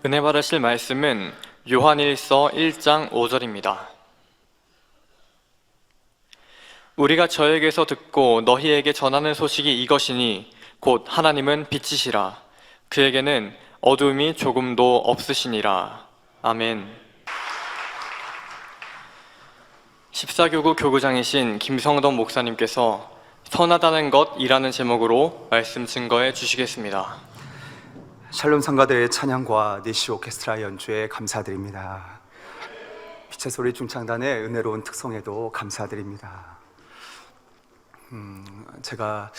은혜 받으실 말씀은 요한일서 1장 5절입니다. 우리가 저에게서 듣고 너희에게 전하는 소식이 이것이니 곧 하나님은 빛이시라. 그에게는 어두움이 조금도 없으시니라. 아멘. 14교구 교구장이신 김성덕 목사님께서 선하다는 것이라는 제목으로 말씀 증거해 주시겠습니다. 샬롬 성가대의 찬양과 니시 오케스트라 연주에 감사드립니다. 빛의 소리 중창단의 은혜로운 특송에도 감사드립니다. 제가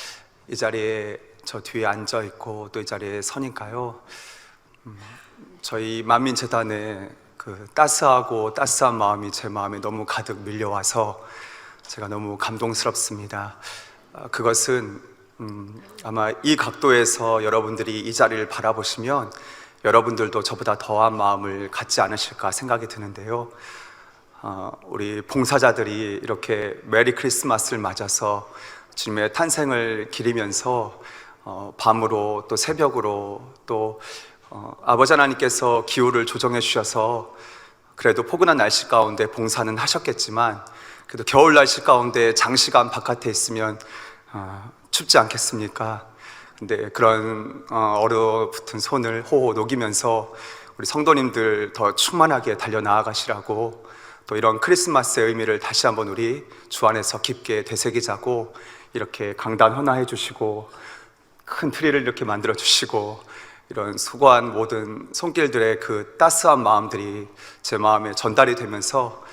이 자리에 저 뒤에 앉아 있고 또 이 자리에 서니까요, 저희 만민재단의 그 따스한 마음이 제 마음에 너무 가득 밀려와서 제가 너무 감동스럽습니다. 그것은 아마 이 각도에서 여러분들이 이 자리를 바라보시면 여러분들도 저보다 더한 마음을 갖지 않으실까 생각이 드는데요, 우리 봉사자들이 이렇게 메리 크리스마스를 맞아서 주님의 탄생을 기리면서 밤으로 또 새벽으로 또 아버지 하나님께서 기후를 조정해 주셔서 그래도 포근한 날씨 가운데 봉사는 하셨겠지만, 그래도 겨울 날씨 가운데 장시간 바깥에 있으면 춥지 않겠습니까? 근데 그런 얼어붙은 손을 호호 녹이면서 우리 성도님들 더 충만하게 달려나아가시라고, 또 이런 크리스마스의 의미를 다시 한번 우리 주 안에서 깊게 되새기자고 이렇게 강단 헌화해 주시고 큰 트리를 이렇게 만들어 주시고 이런 수고한 모든 손길들의 그 따스한 마음들이 제 마음에 전달이 되면서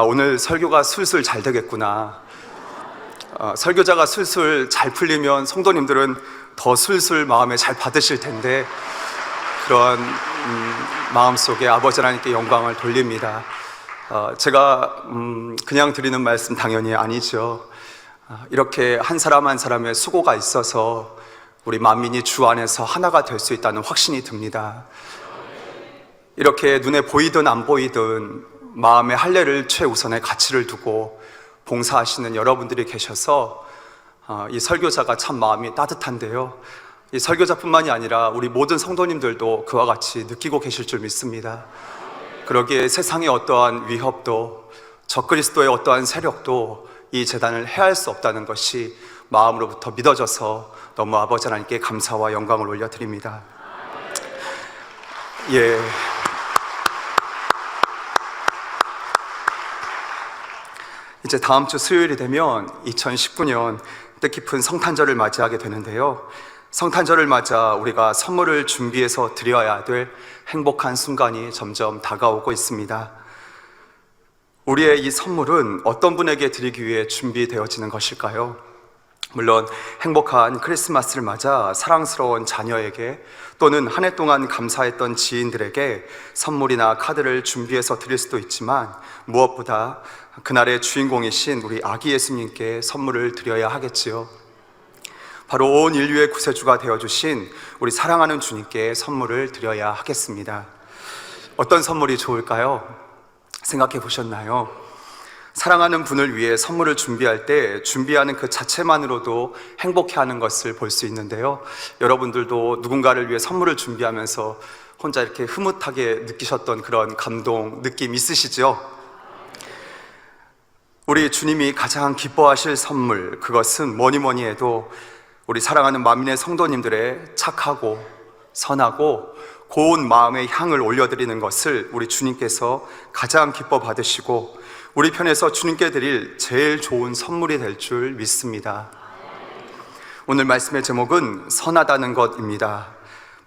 오늘 설교가 술술 잘 되겠구나, 설교자가 술술 잘 풀리면 성도님들은 더 술술 마음에 잘 받으실 텐데, 그런 마음속에 아버지 하나님께 영광을 돌립니다. 제가 그냥 드리는 말씀 당연히 아니죠. 이렇게 한 사람 한 사람의 수고가 있어서 우리 만민이 주 안에서 하나가 될 수 있다는 확신이 듭니다. 이렇게 눈에 보이든 안 보이든 마음의 할례를 최우선의 가치를 두고 봉사하시는 여러분들이 계셔서 이 설교자가 참 마음이 따뜻한데요, 이 설교자뿐만이 아니라 우리 모든 성도님들도 그와 같이 느끼고 계실 줄 믿습니다. 그러기에 세상의 어떠한 위협도 적그리스도의 어떠한 세력도 이 재단을 해할 수 없다는 것이 마음으로부터 믿어져서 너무 아버지 하나님께 감사와 영광을 올려드립니다. 이제 다음 주 수요일이 되면 2019년 뜻깊은 성탄절을 맞이하게 되는데요, 성탄절을 맞아 우리가 선물을 준비해서 드려야 될 행복한 순간이 점점 다가오고 있습니다. 우리의 이 선물은 어떤 분에게 드리기 위해 준비되어지는 것일까요? 물론 행복한 크리스마스를 맞아 사랑스러운 자녀에게 또는 한 해 동안 감사했던 지인들에게 선물이나 카드를 준비해서 드릴 수도 있지만, 무엇보다 그날의 주인공이신 우리 아기 예수님께 선물을 드려야 하겠지요. 바로 온 인류의 구세주가 되어주신 우리 사랑하는 주님께 선물을 드려야 하겠습니다. 어떤 선물이 좋을까요? 생각해 보셨나요? 사랑하는 분을 위해 선물을 준비할 때 준비하는 그 자체만으로도 행복해하는 것을 볼 수 있는데요, 여러분들도 누군가를 위해 선물을 준비하면서 혼자 이렇게 흐뭇하게 느끼셨던 그런 감동, 느낌 있으시죠? 우리 주님이 가장 기뻐하실 선물, 그것은 뭐니 해도 우리 사랑하는 만민의 성도님들의 착하고 선하고 고운 마음의 향을 올려드리는 것을 우리 주님께서 가장 기뻐 받으시고 우리 편에서 주님께 드릴 제일 좋은 선물이 될 줄 믿습니다. 오늘 말씀의 제목은 선하다는 것입니다.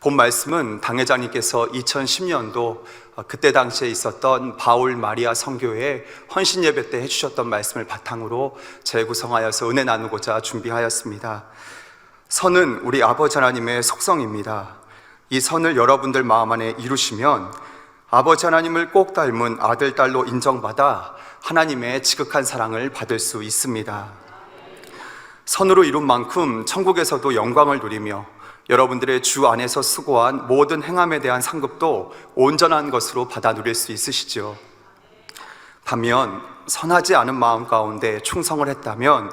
본 말씀은 당회장님께서 2010년도 그때 당시에 있었던 바울 마리아 선교회 헌신 예배 때 해주셨던 말씀을 바탕으로 재구성하여서 은혜 나누고자 준비하였습니다. 선은 우리 아버지 하나님의 속성입니다. 이 선을 여러분들 마음 안에 이루시면 아버지 하나님을 꼭 닮은 아들, 딸로 인정받아 하나님의 지극한 사랑을 받을 수 있습니다. 선으로 이룬 만큼 천국에서도 영광을 누리며 여러분들의 주 안에서 수고한 모든 행함에 대한 상급도 온전한 것으로 받아 누릴 수 있으시죠. 반면 선하지 않은 마음 가운데 충성을 했다면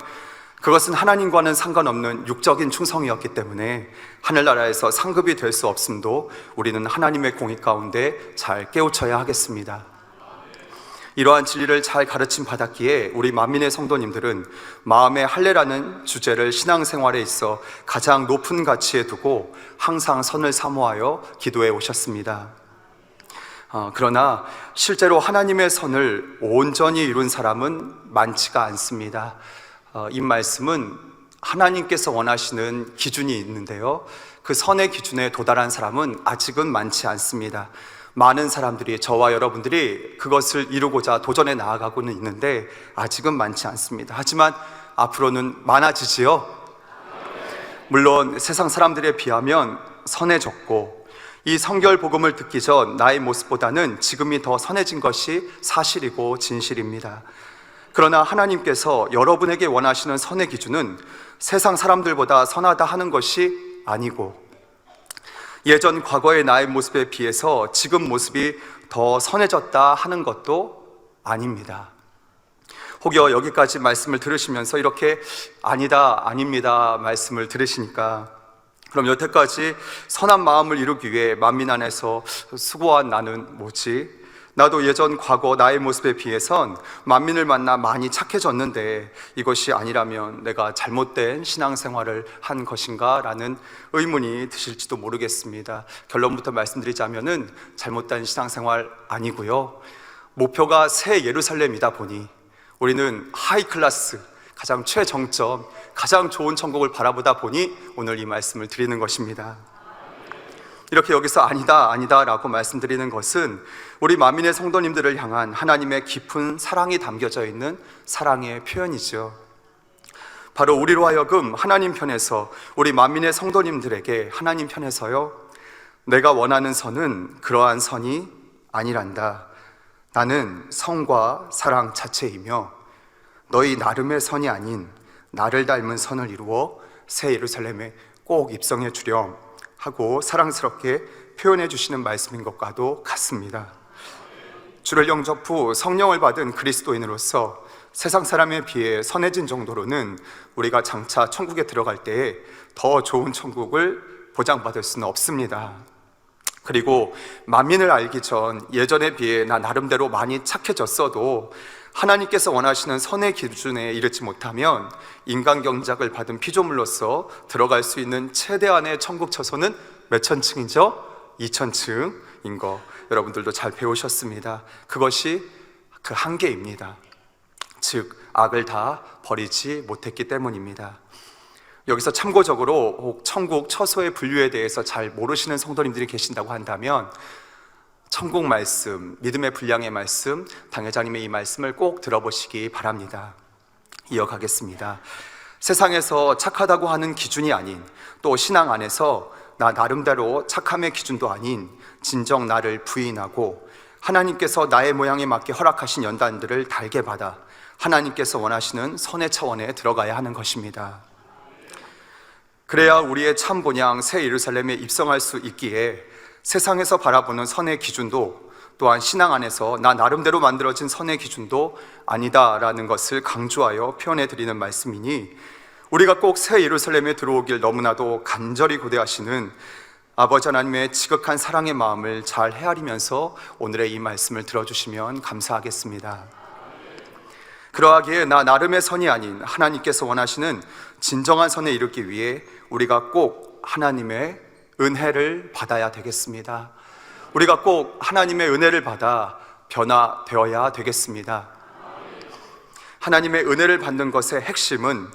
그것은 하나님과는 상관없는 육적인 충성이었기 때문에 하늘나라에서 상급이 될 수 없음도 우리는 하나님의 공의 가운데 잘 깨우쳐야 하겠습니다. 이러한 진리를 잘 가르침 받았기에 우리 만민의 성도님들은 마음의 할례라는 주제를 신앙생활에 있어 가장 높은 가치에 두고 항상 선을 사모하여 기도해 오셨습니다. 그러나 실제로 하나님의 선을 온전히 이룬 사람은 많지가 않습니다. 이 말씀은 하나님께서 원하시는 기준이 있는데요, 그 선의 기준에 도달한 사람은 아직은 많지 않습니다. 많은 사람들이, 저와 여러분들이 그것을 이루고자 도전해 나아가고는 있는데 아직은 많지 않습니다. 하지만 앞으로는 많아지지요. 물론 세상 사람들에 비하면 선해졌고, 이 성결 복음을 듣기 전 나의 모습보다는 지금이 더 선해진 것이 사실이고 진실입니다. 그러나 하나님께서 여러분에게 원하시는 선의 기준은 세상 사람들보다 선하다 하는 것이 아니고, 예전 과거의 나의 모습에 비해서 지금 모습이 더 선해졌다 하는 것도 아닙니다. 혹여 여기까지 말씀을 들으시면서 이렇게 아니다, 아닙니다 말씀을 들으시니까, 그럼 여태까지 선한 마음을 이루기 위해 만민 안에서 수고한 나는 뭐지? 나도 예전 과거 나의 모습에 비해선 만민을 만나 많이 착해졌는데 이것이 아니라면 내가 잘못된 신앙생활을 한 것인가? 라는 의문이 드실지도 모르겠습니다. 결론부터 말씀드리자면은 잘못된 신앙생활 아니고요, 목표가 새 예루살렘이다 보니 우리는 하이클래스, 가장 최정점, 가장 좋은 천국을 바라보다 보니 오늘 이 말씀을 드리는 것입니다. 이렇게 여기서 아니다, 아니다 라고 말씀드리는 것은 우리 만민의 성도님들을 향한 하나님의 깊은 사랑이 담겨져 있는 사랑의 표현이죠. 바로 우리로 하여금 하나님 편에서, 우리 만민의 성도님들에게 하나님 편에서요, 내가 원하는 선은 그러한 선이 아니란다. 나는 성과 사랑 자체이며 너희 나름의 선이 아닌 나를 닮은 선을 이루어 새 예루살렘에 꼭 입성해 주렴 하고 사랑스럽게 표현해 주시는 말씀인 것과도 같습니다. 주를 영접 후 성령을 받은 그리스도인으로서 세상 사람에 비해 선해진 정도로는 우리가 장차 천국에 들어갈 때에 더 좋은 천국을 보장받을 수는 없습니다. 그리고 만민을 알기 전 예전에 비해 나 나름대로 많이 착해졌어도 하나님께서 원하시는 선의 기준에 이르지 못하면 인간 경작을 받은 피조물로서 들어갈 수 있는 최대한의 천국 처소는 몇 천층이죠? 2000층인 거 여러분들도 잘 배우셨습니다. 그것이 그 한계입니다. 즉 악을 다 버리지 못했기 때문입니다. 여기서 참고적으로 혹 천국 처소의 분류에 대해서 잘 모르시는 성도님들이 계신다고 한다면 천국 말씀, 믿음의 분량의 말씀, 당회장님의 이 말씀을 꼭 들어보시기 바랍니다. 이어가겠습니다. 세상에서 착하다고 하는 기준이 아닌, 또 신앙 안에서 나 나름대로 착함의 기준도 아닌 진정 나를 부인하고 하나님께서 나의 모양에 맞게 허락하신 연단들을 달게 받아 하나님께서 원하시는 선의 차원에 들어가야 하는 것입니다. 그래야 우리의 참 본향 새 예루살렘에 입성할 수 있기에 세상에서 바라보는 선의 기준도, 또한 신앙 안에서 나 나름대로 만들어진 선의 기준도 아니다라는 것을 강조하여 표현해 드리는 말씀이니, 우리가 꼭 새 예루살렘에 들어오길 너무나도 간절히 고대하시는 아버지 하나님의 지극한 사랑의 마음을 잘 헤아리면서 오늘의 이 말씀을 들어주시면 감사하겠습니다. 그러하기에 나 나름의 선이 아닌 하나님께서 원하시는 진정한 선에 이르기 위해 우리가 꼭 하나님의 은혜를 받아야 되겠습니다. 우리가 꼭 하나님의 은혜를 받아 변화되어야 되겠습니다. 하나님의 은혜를 받는 것의 핵심은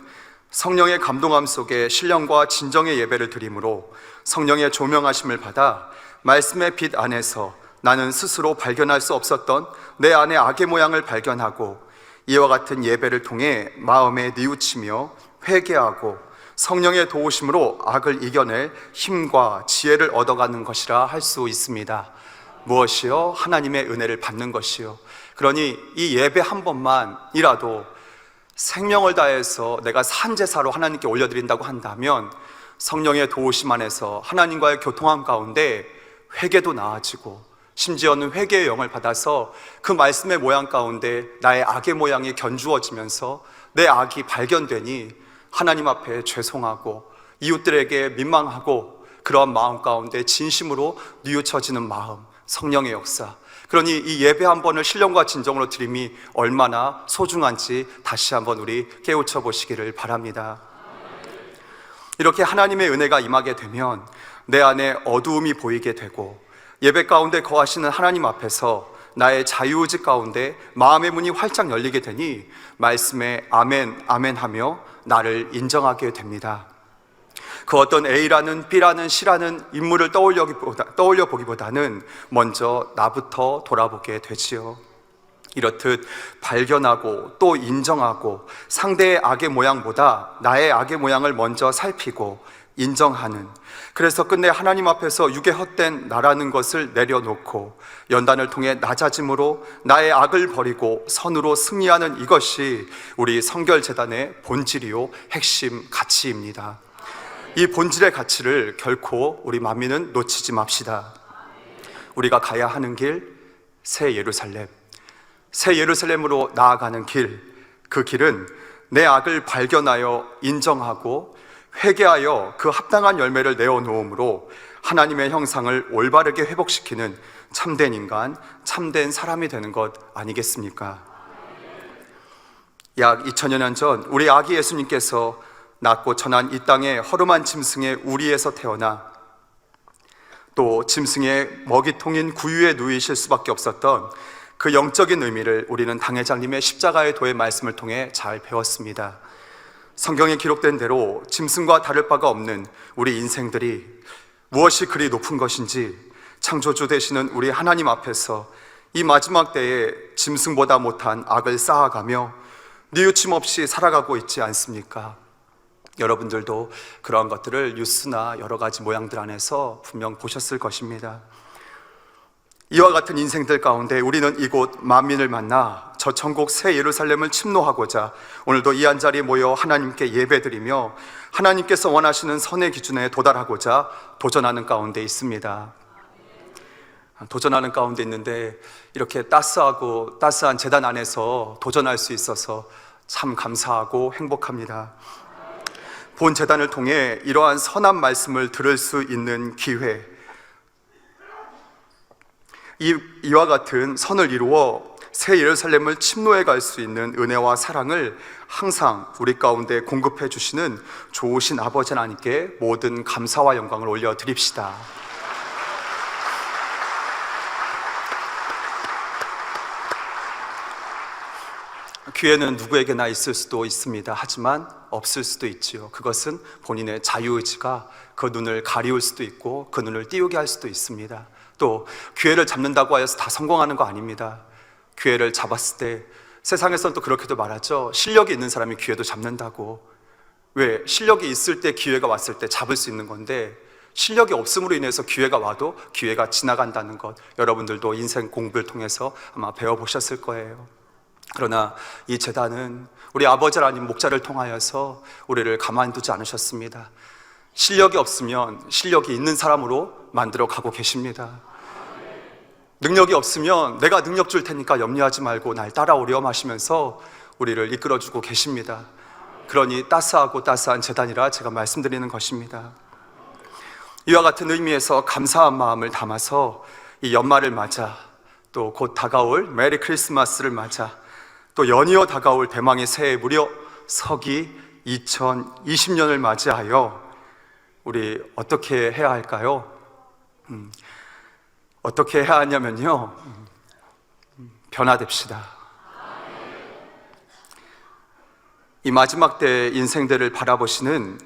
성령의 감동함 속에 신령과 진정의 예배를 드림으로 성령의 조명하심을 받아 말씀의 빛 안에서 나는 스스로 발견할 수 없었던 내 안의 악의 모양을 발견하고 이와 같은 예배를 통해 마음에 뉘우치며 회개하고 성령의 도우심으로 악을 이겨낼 힘과 지혜를 얻어가는 것이라 할 수 있습니다. 무엇이요? 하나님의 은혜를 받는 것이요. 그러니 이 예배 한 번만이라도 생명을 다해서 내가 산제사로 하나님께 올려드린다고 한다면 성령의 도우심 안에서 하나님과의 교통함 가운데 회개도 나아지고 심지어는 회개의 영을 받아서 그 말씀의 모양 가운데 나의 악의 모양이 견주어지면서 내 악이 발견되니 하나님 앞에 죄송하고 이웃들에게 민망하고 그러한 마음 가운데 진심으로 뉘우쳐지는 마음, 성령의 역사. 그러니 이 예배 한 번을 신령과 진정으로 드림이 얼마나 소중한지 다시 한번 우리 깨우쳐 보시기를 바랍니다. 이렇게 하나님의 은혜가 임하게 되면 내 안에 어두움이 보이게 되고 예배 가운데 거하시는 하나님 앞에서 나의 자유의지 가운데 마음의 문이 활짝 열리게 되니 말씀에 아멘, 아멘 하며 나를 인정하게 됩니다. 그 어떤 A라는 B라는 C라는 인물을 떠올려 보기보다는 먼저 나부터 돌아보게 되지요. 이렇듯 발견하고 또 인정하고 상대의 악의 모양보다 나의 악의 모양을 먼저 살피고 인정하는, 그래서 끝내 하나님 앞에서 육의 헛된 나라는 것을 내려놓고 연단을 통해 낮아짐으로 나의 악을 버리고 선으로 승리하는 이것이 우리 성결재단의 본질이요 핵심 가치입니다. 이 본질의 가치를 결코 우리 만민은 놓치지 맙시다. 우리가 가야 하는 길, 새 예루살렘, 새 예루살렘으로 나아가는 길, 그 길은 내 악을 발견하여 인정하고 회개하여 그 합당한 열매를 내어놓음으로 하나님의 형상을 올바르게 회복시키는 참된 인간, 참된 사람이 되는 것 아니겠습니까? 약 2000여 년 전 우리 아기 예수님께서 낮고 천한 이 땅에 허름한 짐승의 우리에서 태어나 또 짐승의 먹이통인 구유에 누이실 수밖에 없었던 그 영적인 의미를 우리는 당회장님의 십자가의 도의 말씀을 통해 잘 배웠습니다. 성경에 기록된 대로 짐승과 다를 바가 없는 우리 인생들이 무엇이 그리 높은 것인지 창조주 되시는 우리 하나님 앞에서 이 마지막 때에 짐승보다 못한 악을 쌓아가며 뉘우침 없이 살아가고 있지 않습니까? 여러분들도 그러한 것들을 뉴스나 여러 가지 모양들 안에서 분명 보셨을 것입니다. 이와 같은 인생들 가운데 우리는 이곳 만민을 만나 저 천국 새 예루살렘을 침노하고자 오늘도 이 한자리에 모여 하나님께 예배드리며 하나님께서 원하시는 선의 기준에 도달하고자 도전하는 가운데 있습니다. 도전하는 가운데 있는데 이렇게 따스한 재단 안에서 도전할 수 있어서 참 감사하고 행복합니다. 본 재단을 통해 이러한 선한 말씀을 들을 수 있는 기회, 이와 같은 선을 이루어 새 예루살렘을 침노해 갈 수 있는 은혜와 사랑을 항상 우리 가운데 공급해 주시는 좋으신 아버지 하나님께 모든 감사와 영광을 올려드립시다. 기회는 누구에게나 있을 수도 있습니다. 하지만 없을 수도 있지요. 그것은 본인의 자유의지가 그 눈을 가리울 수도 있고 그 눈을 띄우게 할 수도 있습니다. 또 기회를 잡는다고 하여서 다 성공하는 거 아닙니다. 기회를 잡았을 때 세상에서는 또 그렇게도 말하죠. 실력이 있는 사람이 기회도 잡는다고. 왜? 실력이 있을 때 기회가 왔을 때 잡을 수 있는 건데 실력이 없음으로 인해서 기회가 와도 기회가 지나간다는 것, 여러분들도 인생 공부를 통해서 아마 배워보셨을 거예요. 그러나 이 재단은 우리 아버지 하나님 목자를 통하여서 우리를 가만두지 않으셨습니다. 실력이 없으면 실력이 있는 사람으로 만들어 가고 계십니다. 능력이 없으면 내가 능력 줄 테니까 염려하지 말고 날 따라오렴 하시면서 우리를 이끌어주고 계십니다. 그러니 따스하고 따스한 재단이라 제가 말씀드리는 것입니다. 이와 같은 의미에서 감사한 마음을 담아서 이 연말을 맞아 또 곧 다가올 메리 크리스마스를 맞아 또 연이어 다가올 대망의 새해 무려 서기 2020년을 맞이하여 우리 어떻게 해야 할까요? 어떻게 해야 하냐면요, 변화됩시다. 이 마지막 때 인생들을 바라보시는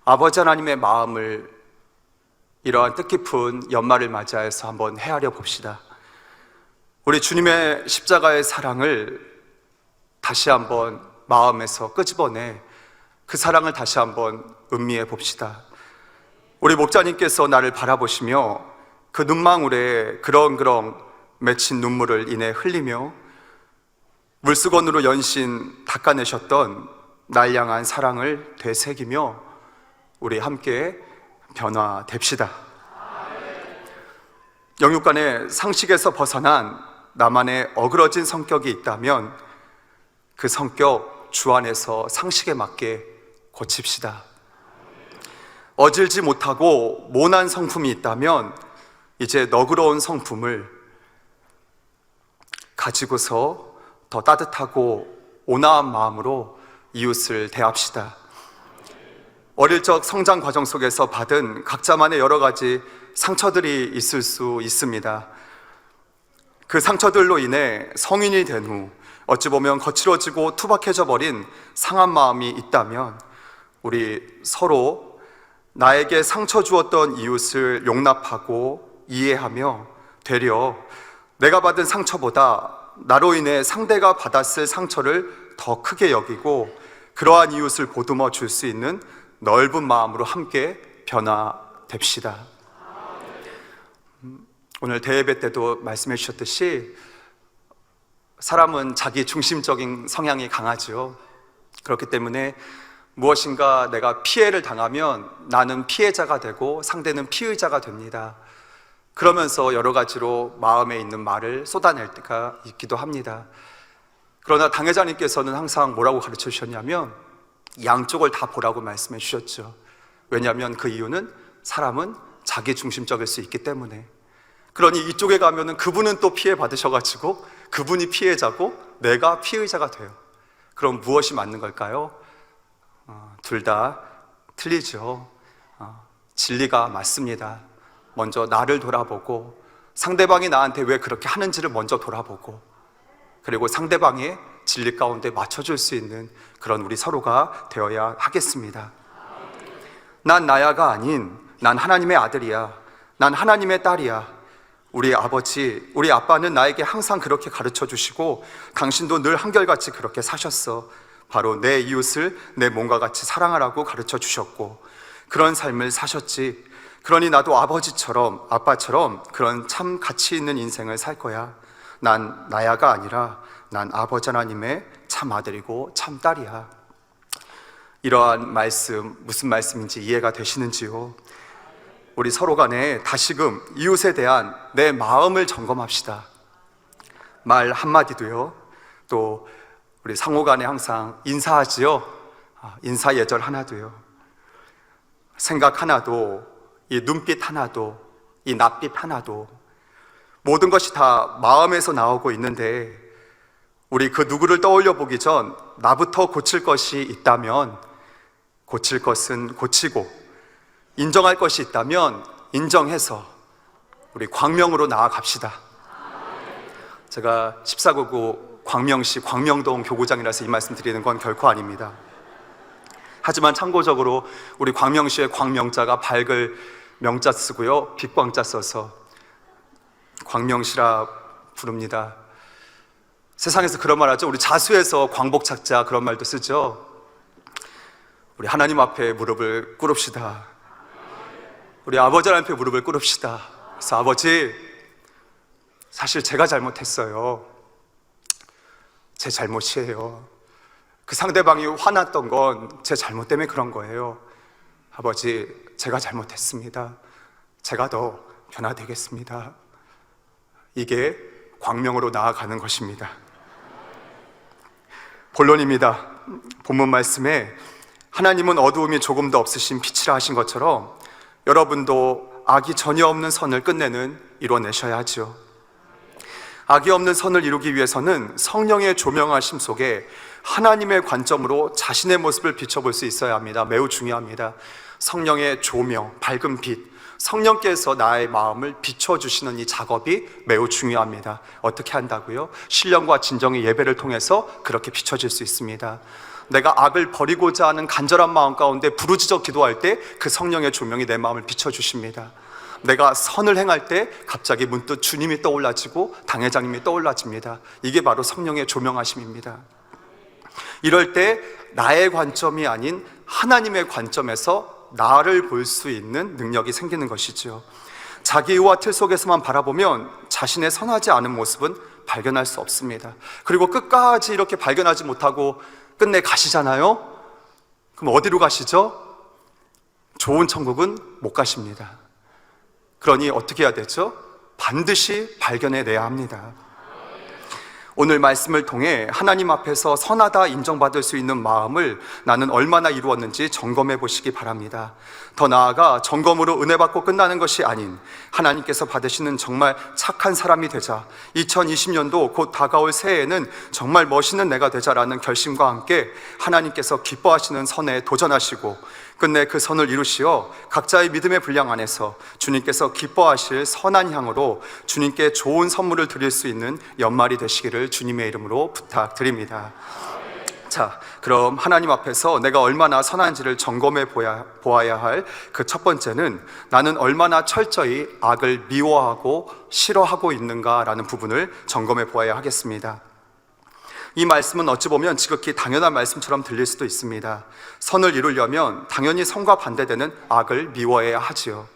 아버지 하나님의 마음을 이러한 뜻깊은 연말을 맞이해서 한번 헤아려 봅시다. 우리 주님의 십자가의 사랑을 다시 한번 마음에서 끄집어내 그 사랑을 다시 한번 음미해 봅시다. 우리 목자님께서 나를 바라보시며 그 눈망울에 그렁그렁 맺힌 눈물을 인해 흘리며 물수건으로 연신 닦아내셨던 날 향한 사랑을 되새기며 우리 함께 변화됩시다. 영육간의 상식에서 벗어난 나만의 어그러진 성격이 있다면 그 성격 주 안에서 상식에 맞게 고칩시다. 어질지 못하고 모난 성품이 있다면 이제 너그러운 성품을 가지고서 더 따뜻하고 온화한 마음으로 이웃을 대합시다. 어릴 적 성장 과정 속에서 받은 각자만의 여러 가지 상처들이 있을 수 있습니다. 그 상처들로 인해 성인이 된 후 어찌 보면 거칠어지고 투박해져 버린 상한 마음이 있다면 우리 서로 나에게 상처 주었던 이웃을 용납하고 이해하며 되려 내가 받은 상처보다 나로 인해 상대가 받았을 상처를 더 크게 여기고 그러한 이웃을 보듬어 줄 수 있는 넓은 마음으로 함께 변화됩시다. 오늘 대예배 때도 말씀해 주셨듯이 사람은 자기 중심적인 성향이 강하죠. 그렇기 때문에 무엇인가 내가 피해를 당하면 나는 피해자가 되고 상대는 피의자가 됩니다. 그러면서 여러 가지로 마음에 있는 말을 쏟아낼 때가 있기도 합니다. 그러나 당회장님께서는 항상 뭐라고 가르쳐 주셨냐면 양쪽을 다 보라고 말씀해 주셨죠. 왜냐하면 그 이유는 사람은 자기 중심적일 수 있기 때문에. 그러니 이쪽에 가면은 그분은 또 피해 받으셔가지고 그분이 피해자고 내가 피의자가 돼요. 그럼 무엇이 맞는 걸까요? 둘 다 틀리죠. 진리가 맞습니다. 먼저 나를 돌아보고 상대방이 나한테 왜 그렇게 하는지를 먼저 돌아보고 그리고 상대방의 진리 가운데 맞춰줄 수 있는 그런 우리 서로가 되어야 하겠습니다. 난 나야가 아닌 난 하나님의 아들이야. 난 하나님의 딸이야. 우리 아버지, 우리 아빠는 나에게 항상 그렇게 가르쳐 주시고 당신도 늘 한결같이 그렇게 사셨어. 바로 내 이웃을 내 몸과 같이 사랑하라고 가르쳐 주셨고 그런 삶을 사셨지. 그러니 나도 아버지처럼 아빠처럼 그런 참 가치 있는 인생을 살 거야. 난 나야가 아니라 난 아버지 하나님의 참 아들이고 참 딸이야. 이러한 말씀 무슨 말씀인지 이해가 되시는지요? 우리 서로 간에 다시금 이웃에 대한 내 마음을 점검합시다. 말 한마디도요. 또 우리 상호 간에 항상 인사하지요. 인사 예절 하나도요. 생각 하나도, 이 눈빛 하나도, 이 낯빛 하나도 모든 것이 다 마음에서 나오고 있는데 우리 그 누구를 떠올려 보기 전 나부터 고칠 것이 있다면 고칠 것은 고치고 인정할 것이 있다면 인정해서 우리 광명으로 나아갑시다. 제가 1499 광명시 광명동 교구장이라서 이 말씀 드리는 건 결코 아닙니다. 하지만 참고적으로 우리 광명시의 광명자가 밝을 명자 쓰고요, 빛광자 써서 광명시라 부릅니다. 세상에서 그런 말 하죠. 우리 자수해서 광복 찾자 그런 말도 쓰죠. 우리 하나님 앞에 무릎을 꿇읍시다. 우리 아버지 하나님 앞에 무릎을 꿇읍시다. 그래서 아버지, 사실 제가 잘못했어요. 제 잘못이에요. 그 상대방이 화났던 건 제 잘못 때문에 그런 거예요. 아버지, 제가 잘못했습니다. 제가 더 변화되겠습니다. 이게 광명으로 나아가는 것입니다. 본론입니다. 본문 말씀에 하나님은 어두움이 조금도 없으신 빛이라 하신 것처럼 여러분도 악이 전혀 없는 선을 끝내는 이뤄내셔야 하죠. 악이 없는 선을 이루기 위해서는 성령의 조명하심 속에 하나님의 관점으로 자신의 모습을 비춰볼 수 있어야 합니다. 매우 중요합니다. 성령의 조명, 밝은 빛, 성령께서 나의 마음을 비춰주시는 이 작업이 매우 중요합니다. 어떻게 한다고요? 신령과 진정의 예배를 통해서 그렇게 비춰질 수 있습니다. 내가 악을 버리고자 하는 간절한 마음 가운데 부르짖어 기도할 때 그 성령의 조명이 내 마음을 비춰주십니다. 내가 선을 행할 때 갑자기 문득 주님이 떠올라지고 당회장님이 떠올라집니다. 이게 바로 성령의 조명하심입니다. 이럴 때 나의 관점이 아닌 하나님의 관점에서 나를 볼 수 있는 능력이 생기는 것이죠. 자기 의와 틀 속에서만 바라보면 자신의 선하지 않은 모습은 발견할 수 없습니다. 그리고 끝까지 이렇게 발견하지 못하고 끝내 가시잖아요. 그럼 어디로 가시죠? 좋은 천국은 못 가십니다. 그러니 어떻게 해야 되죠? 반드시 발견해내야 합니다. 오늘 말씀을 통해 하나님 앞에서 선하다 인정받을 수 있는 마음을 나는 얼마나 이루었는지 점검해 보시기 바랍니다. 더 나아가 점검으로 은혜 받고 끝나는 것이 아닌 하나님께서 받으시는 정말 착한 사람이 되자, 2020년도 곧 다가올 새해에는 정말 멋있는 내가 되자라는 결심과 함께 하나님께서 기뻐하시는 선에 도전하시고 끝내 그 선을 이루시어 각자의 믿음의 분량 안에서 주님께서 기뻐하실 선한 향으로 주님께 좋은 선물을 드릴 수 있는 연말이 되시기를 주님의 이름으로 부탁드립니다. 자, 그럼 하나님 앞에서 내가 얼마나 선한지를 점검해 보아야 할 그 첫 번째는 나는 얼마나 철저히 악을 미워하고 싫어하고 있는가라는 부분을 점검해 보아야 하겠습니다. 이 말씀은 어찌 보면 지극히 당연한 말씀처럼 들릴 수도 있습니다. 선을 이루려면 당연히 선과 반대되는 악을 미워해야 하지요.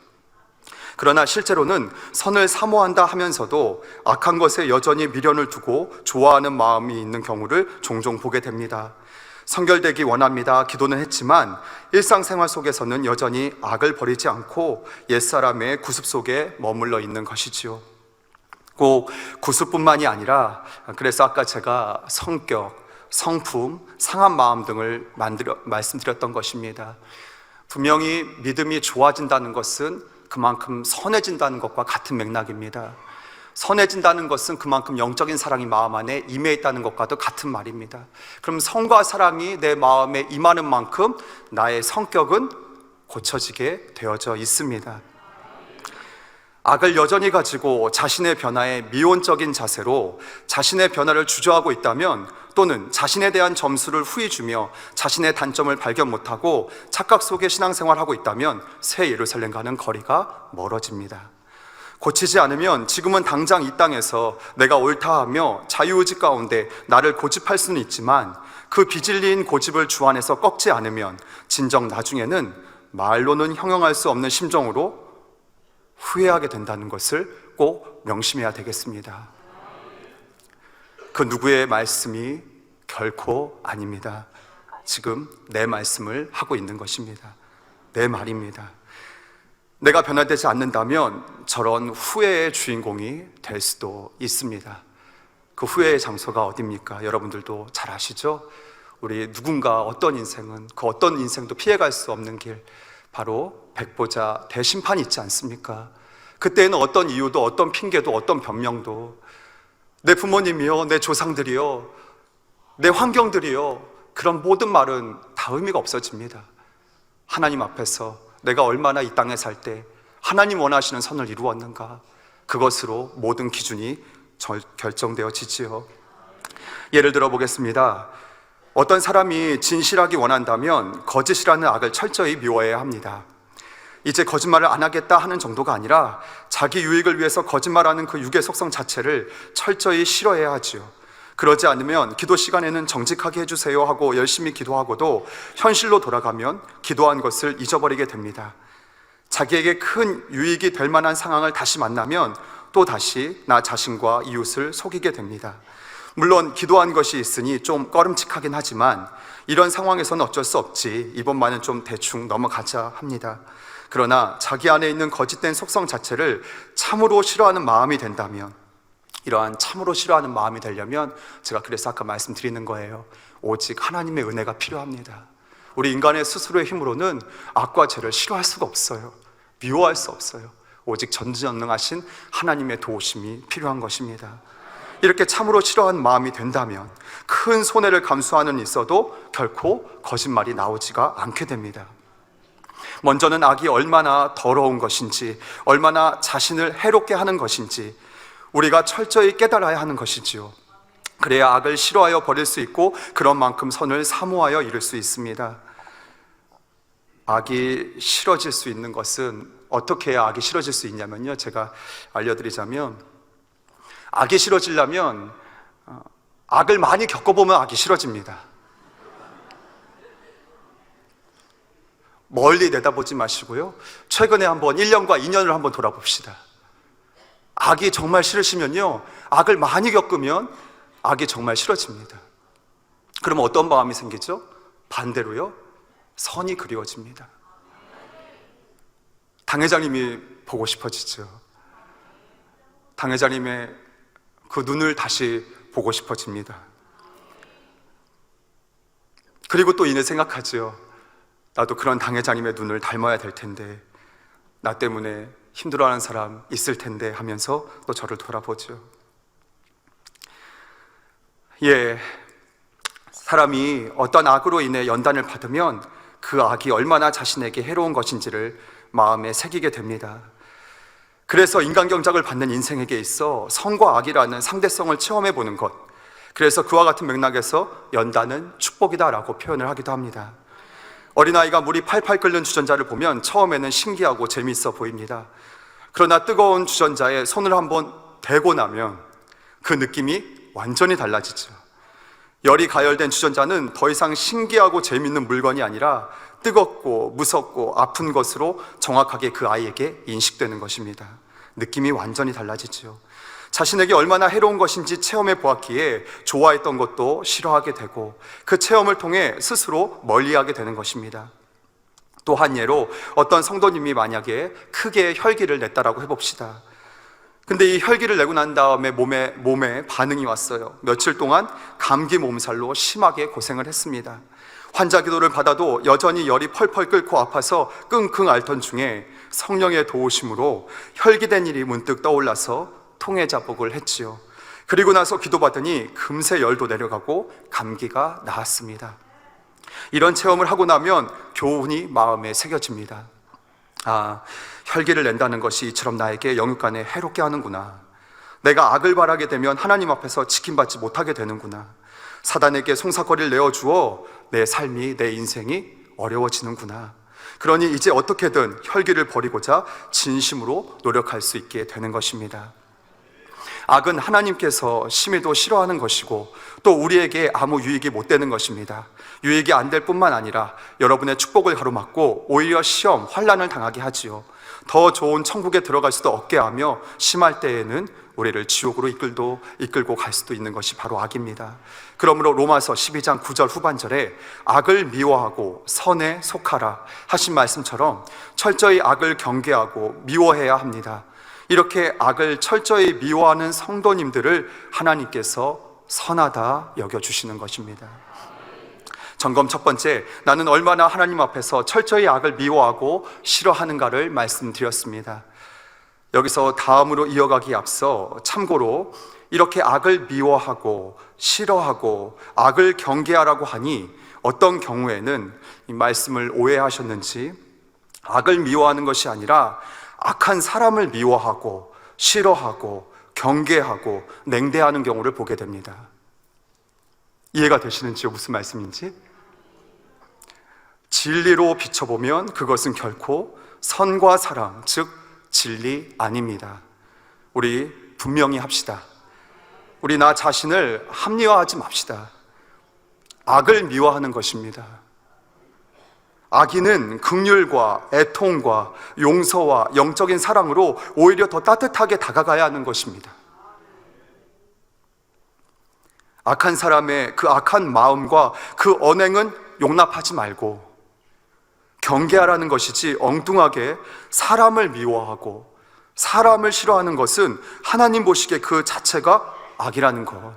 그러나 실제로는 선을 사모한다 하면서도 악한 것에 여전히 미련을 두고 좋아하는 마음이 있는 경우를 종종 보게 됩니다. 성결되기 원합니다. 기도는 했지만 일상생활 속에서는 여전히 악을 버리지 않고 옛사람의 구습 속에 머물러 있는 것이지요. 꼭 구습뿐만이 아니라, 그래서 아까 제가 성격, 성품, 상한 마음 등을 말씀드렸던 것입니다. 분명히 믿음이 좋아진다는 것은 그만큼 선해진다는 것과 같은 맥락입니다. 선해진다는 것은 그만큼 영적인 사랑이 마음 안에 임해 있다는 것과도 같은 말입니다. 그럼 선과 사랑이 내 마음에 임하는 만큼 나의 성격은 고쳐지게 되어져 있습니다. 악을 여전히 가지고 자신의 변화에 미온적인 자세로 자신의 변화를 주저하고 있다면, 또는 자신에 대한 점수를 후히 주며 자신의 단점을 발견 못하고 착각 속에 신앙생활하고 있다면 새 예루살렘과는 거리가 멀어집니다. 고치지 않으면 지금은 당장 이 땅에서 내가 옳다 하며 자유의지 가운데 나를 고집할 수는 있지만 그 비질린 고집을 주 안에서 꺾지 않으면 진정 나중에는 말로는 형용할 수 없는 심정으로 후회하게 된다는 것을 꼭 명심해야 되겠습니다. 그 누구의 말씀이 결코 아닙니다. 지금 내 말씀을 하고 있는 것입니다. 내 말입니다. 내가 변화되지 않는다면 저런 후회의 주인공이 될 수도 있습니다. 그 후회의 장소가 어디입니까? 여러분들도 잘 아시죠? 우리 누군가 어떤 인생은 그 어떤 인생도 피해갈 수 없는 길, 바로 백보자 대심판이 있지 않습니까? 그때는 어떤 이유도, 어떤 핑계도, 어떤 변명도, 내 부모님이요, 내 조상들이요, 내 환경들이요, 그런 모든 말은 다 의미가 없어집니다. 하나님 앞에서 내가 얼마나 이 땅에 살 때 하나님 원하시는 선을 이루었는가, 그것으로 모든 기준이 결정되어지지요. 예를 들어 보겠습니다. 어떤 사람이 진실하기 원한다면 거짓이라는 악을 철저히 미워해야 합니다. 이제 거짓말을 안 하겠다 하는 정도가 아니라 자기 유익을 위해서 거짓말하는 그 육의 속성 자체를 철저히 싫어해야 하지요. 그러지 않으면 기도 시간에는 정직하게 해주세요 하고 열심히 기도하고도 현실로 돌아가면 기도한 것을 잊어버리게 됩니다. 자기에게 큰 유익이 될 만한 상황을 다시 만나면 또 다시 나 자신과 이웃을 속이게 됩니다. 물론 기도한 것이 있으니 좀 꺼름칙하긴 하지만 이런 상황에서는 어쩔 수 없지, 이번만은 좀 대충 넘어가자 합니다. 그러나 자기 안에 있는 거짓된 속성 자체를 참으로 싫어하는 마음이 된다면, 이러한 참으로 싫어하는 마음이 되려면 제가 그래서 아까 말씀드리는 거예요. 오직 하나님의 은혜가 필요합니다. 우리 인간의 스스로의 힘으로는 악과 죄를 싫어할 수가 없어요. 미워할 수 없어요. 오직 전지전능하신 하나님의 도우심이 필요한 것입니다. 이렇게 참으로 싫어하는 마음이 된다면 큰 손해를 감수하는 있어도 결코 거짓말이 나오지가 않게 됩니다. 먼저는 악이 얼마나 더러운 것인지, 얼마나 자신을 해롭게 하는 것인지 우리가 철저히 깨달아야 하는 것이지요. 그래야 악을 싫어하여 버릴 수 있고 그런 만큼 선을 사모하여 이룰 수 있습니다. 악이 싫어질 수 있는 것은 어떻게 해야 악이 싫어질 수 있냐면요, 제가 알려드리자면, 악이 싫어지려면 악을 많이 겪어보면 악이 싫어집니다. 멀리 내다보지 마시고요, 최근에 한번 1년과 2년을 한번 돌아봅시다. 악이 정말 싫으시면요, 악을 많이 겪으면 악이 정말 싫어집니다. 그러면 어떤 마음이 생기죠? 반대로요, 선이 그리워집니다. 당회장님이 보고 싶어지죠. 당회장님의 그 눈을 다시 보고 싶어집니다. 그리고 또 이내 생각하지요. 나도 그런 당회장님의 눈을 닮아야 될 텐데, 나 때문에 힘들어하는 사람 있을 텐데 하면서 또 저를 돌아보죠. 사람이 어떤 악으로 인해 연단을 받으면 그 악이 얼마나 자신에게 해로운 것인지를 마음에 새기게 됩니다. 그래서 인간경작을 받는 인생에게 있어 선과 악이라는 상대성을 체험해 보는 것, 그래서 그와 같은 맥락에서 연단은 축복이다라고 표현을 하기도 합니다. 어린아이가 물이 팔팔 끓는 주전자를 보면 처음에는 신기하고 재미있어 보입니다. 그러나 뜨거운 주전자에 손을 한번 대고 나면 그 느낌이 완전히 달라지죠. 열이 가열된 주전자는 더 이상 신기하고 재미있는 물건이 아니라 뜨겁고 무섭고 아픈 것으로 정확하게 그 아이에게 인식되는 것입니다. 느낌이 완전히 달라지죠. 자신에게 얼마나 해로운 것인지 체험해 보았기에 좋아했던 것도 싫어하게 되고, 그 체험을 통해 스스로 멀리하게 되는 것입니다. 또 한 예로, 어떤 성도님이 만약에 크게 혈기를 냈다라고 해봅시다. 근데 이 혈기를 내고 난 다음에 몸에 반응이 왔어요. 며칠 동안 감기 몸살로 심하게 고생을 했습니다. 환자 기도를 받아도 여전히 열이 펄펄 끓고 아파서 끙끙 앓던 중에 성령의 도우심으로 혈기된 일이 문득 떠올라서 통해자복을 했지요. 그리고 나서 기도받으니 금세 열도 내려가고 감기가 나았습니다. 이런 체험을 하고 나면 교훈이 마음에 새겨집니다. 혈기를 낸다는 것이 이처럼 나에게 영육간에 해롭게 하는구나. 내가 악을 바라게 되면 하나님 앞에서 지킴받지 못하게 되는구나. 사단에게 송사거리를 내어주어 내 삶이, 내 인생이 어려워지는구나. 그러니 이제 어떻게든 혈기를 버리고자 진심으로 노력할 수 있게 되는 것입니다. 악은 하나님께서 심히도 싫어하는 것이고 또 우리에게 아무 유익이 못 되는 것입니다. 유익이 안 될 뿐만 아니라 여러분의 축복을 가로막고 오히려 시험, 환난을 당하게 하지요. 더 좋은 천국에 들어갈 수도 없게 하며 심할 때에는 우리를 지옥으로 이끌고 갈 수도 있는 것이 바로 악입니다. 그러므로 로마서 12장 9절 후반절에 악을 미워하고 선에 속하라 하신 말씀처럼 철저히 악을 경계하고 미워해야 합니다. 이렇게 악을 철저히 미워하는 성도님들을 하나님께서 선하다 여겨주시는 것입니다. 점검 첫 번째, 나는 얼마나 하나님 앞에서 철저히 악을 미워하고 싫어하는가를 말씀드렸습니다. 여기서 다음으로 이어가기에 앞서 참고로 이렇게 악을 미워하고 싫어하고 악을 경계하라고 하니 어떤 경우에는 이 말씀을 오해하셨는지 악을 미워하는 것이 아니라 악한 사람을 미워하고 싫어하고 경계하고 냉대하는 경우를 보게 됩니다. 이해가 되시는지요? 무슨 말씀인지? 진리로 비춰보면 그것은 결코 선과 사랑, 즉 진리 아닙니다. 우리 분명히 합시다. 우리 나 자신을 합리화하지 맙시다. 악을 미워하는 것입니다. 악인은 긍휼과 애통과 용서와 영적인 사랑으로 오히려 더 따뜻하게 다가가야 하는 것입니다. 악한 사람의 그 악한 마음과 그 언행은 용납하지 말고 경계하라는 것이지, 엉뚱하게 사람을 미워하고 사람을 싫어하는 것은 하나님 보시기에 그 자체가 악이라는 것.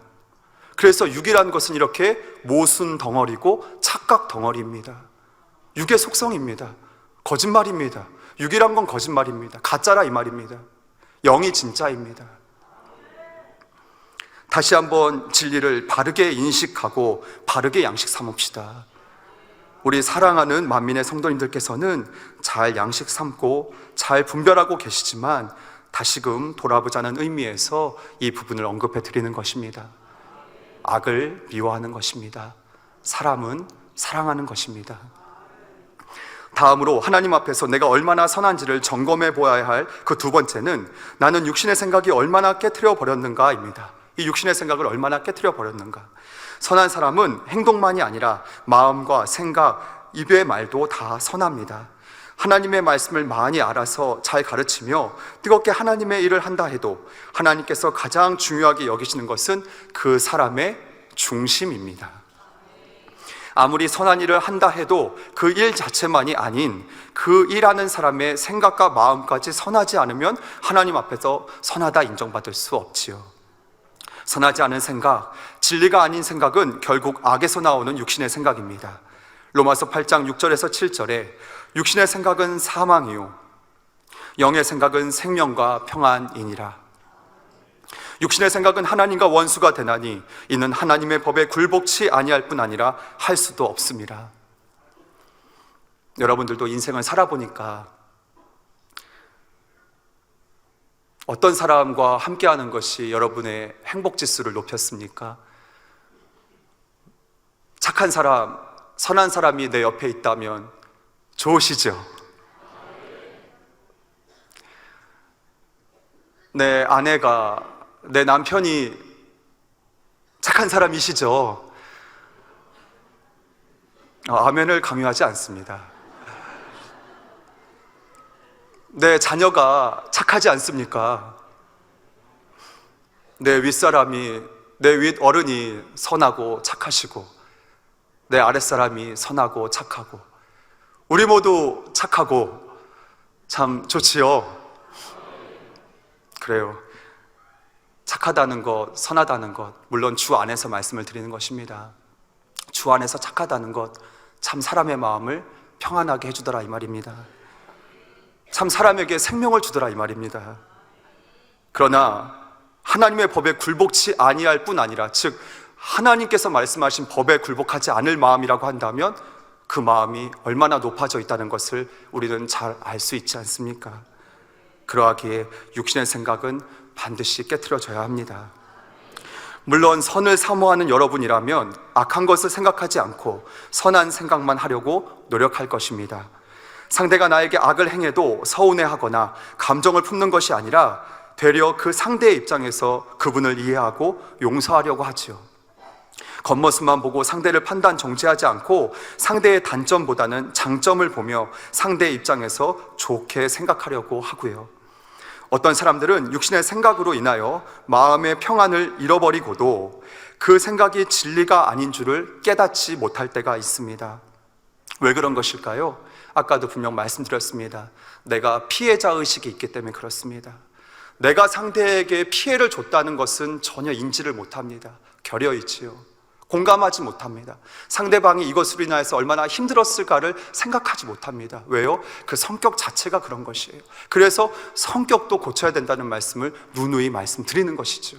그래서 육이라는 것은 이렇게 모순 덩어리고 착각 덩어리입니다. 육의 속성입니다. 거짓말입니다. 육이란 건 거짓말입니다. 가짜라 이 말입니다. 영이 진짜입니다. 다시 한번 진리를 바르게 인식하고 바르게 양식 삼읍시다. 우리 사랑하는 만민의 성도님들께서는 잘 양식 삼고 잘 분별하고 계시지만 다시금 돌아보자는 의미에서 이 부분을 언급해 드리는 것입니다. 악을 미워하는 것입니다. 사람은 사랑하는 것입니다. 다음으로 하나님 앞에서 내가 얼마나 선한지를 점검해 보아야 할 그 두 번째는 나는 육신의 생각이 얼마나 깨트려 버렸는가입니다. 이 육신의 생각을 얼마나 깨트려 버렸는가. 선한 사람은 행동만이 아니라 마음과 생각, 입의 말도 다 선합니다. 하나님의 말씀을 많이 알아서 잘 가르치며 뜨겁게 하나님의 일을 한다 해도 하나님께서 가장 중요하게 여기시는 것은 그 사람의 중심입니다. 아무리 선한 일을 한다 해도 그 일 자체만이 아닌 그 일하는 사람의 생각과 마음까지 선하지 않으면 하나님 앞에서 선하다 인정받을 수 없지요. 선하지 않은 생각, 진리가 아닌 생각은 결국 악에서 나오는 육신의 생각입니다. 로마서 8장 6절에서 7절에 육신의 생각은 사망이요 영의 생각은 생명과 평안이니라. 육신의 생각은 하나님과 원수가 되나니 이는 하나님의 법에 굴복치 아니할 뿐 아니라 할 수도 없습니다. 여러분들도 인생을 살아보니까 어떤 사람과 함께하는 것이 여러분의 행복지수를 높였습니까? 착한 사람, 선한 사람이 내 옆에 있다면 좋으시죠? 내 아내가, 내 남편이 착한 사람이시죠? 아멘을 강요하지 않습니다. 내 자녀가 착하지 않습니까? 내 윗사람이, 내 윗어른이 선하고 착하시고 내 아랫사람이 선하고 착하고 우리 모두 착하고 참 좋지요? 그래요. 착하다는 것, 선하다는 것, 물론 주 안에서 말씀을 드리는 것입니다. 주 안에서 착하다는 것, 참 사람의 마음을 평안하게 해주더라 이 말입니다. 참 사람에게 생명을 주더라 이 말입니다. 그러나 하나님의 법에 굴복치 아니할 뿐 아니라, 즉 하나님께서 말씀하신 법에 굴복하지 않을 마음이라고 한다면 그 마음이 얼마나 높아져 있다는 것을 우리는 잘 알 수 있지 않습니까? 그러하기에 육신의 생각은 반드시 깨트려져야 합니다. 물론 선을 사모하는 여러분이라면 악한 것을 생각하지 않고 선한 생각만 하려고 노력할 것입니다. 상대가 나에게 악을 행해도 서운해하거나 감정을 품는 것이 아니라 되려 그 상대의 입장에서 그분을 이해하고 용서하려고 하지요. 겉모습만 보고 상대를 판단 정죄하지 않고 상대의 단점보다는 장점을 보며 상대의 입장에서 좋게 생각하려고 하고요. 어떤 사람들은 육신의 생각으로 인하여 마음의 평안을 잃어버리고도 그 생각이 진리가 아닌 줄을 깨닫지 못할 때가 있습니다. 왜 그런 것일까요? 아까도 분명 말씀드렸습니다. 내가 피해자 의식이 있기 때문에 그렇습니다. 내가 상대에게 피해를 줬다는 것은 전혀 인지를 못합니다. 결여있지요. 공감하지 못합니다. 상대방이 이것으로 인하여서 얼마나 힘들었을까를 생각하지 못합니다. 왜요? 그 성격 자체가 그런 것이에요. 그래서 성격도 고쳐야 된다는 말씀을 누누이 말씀드리는 것이죠.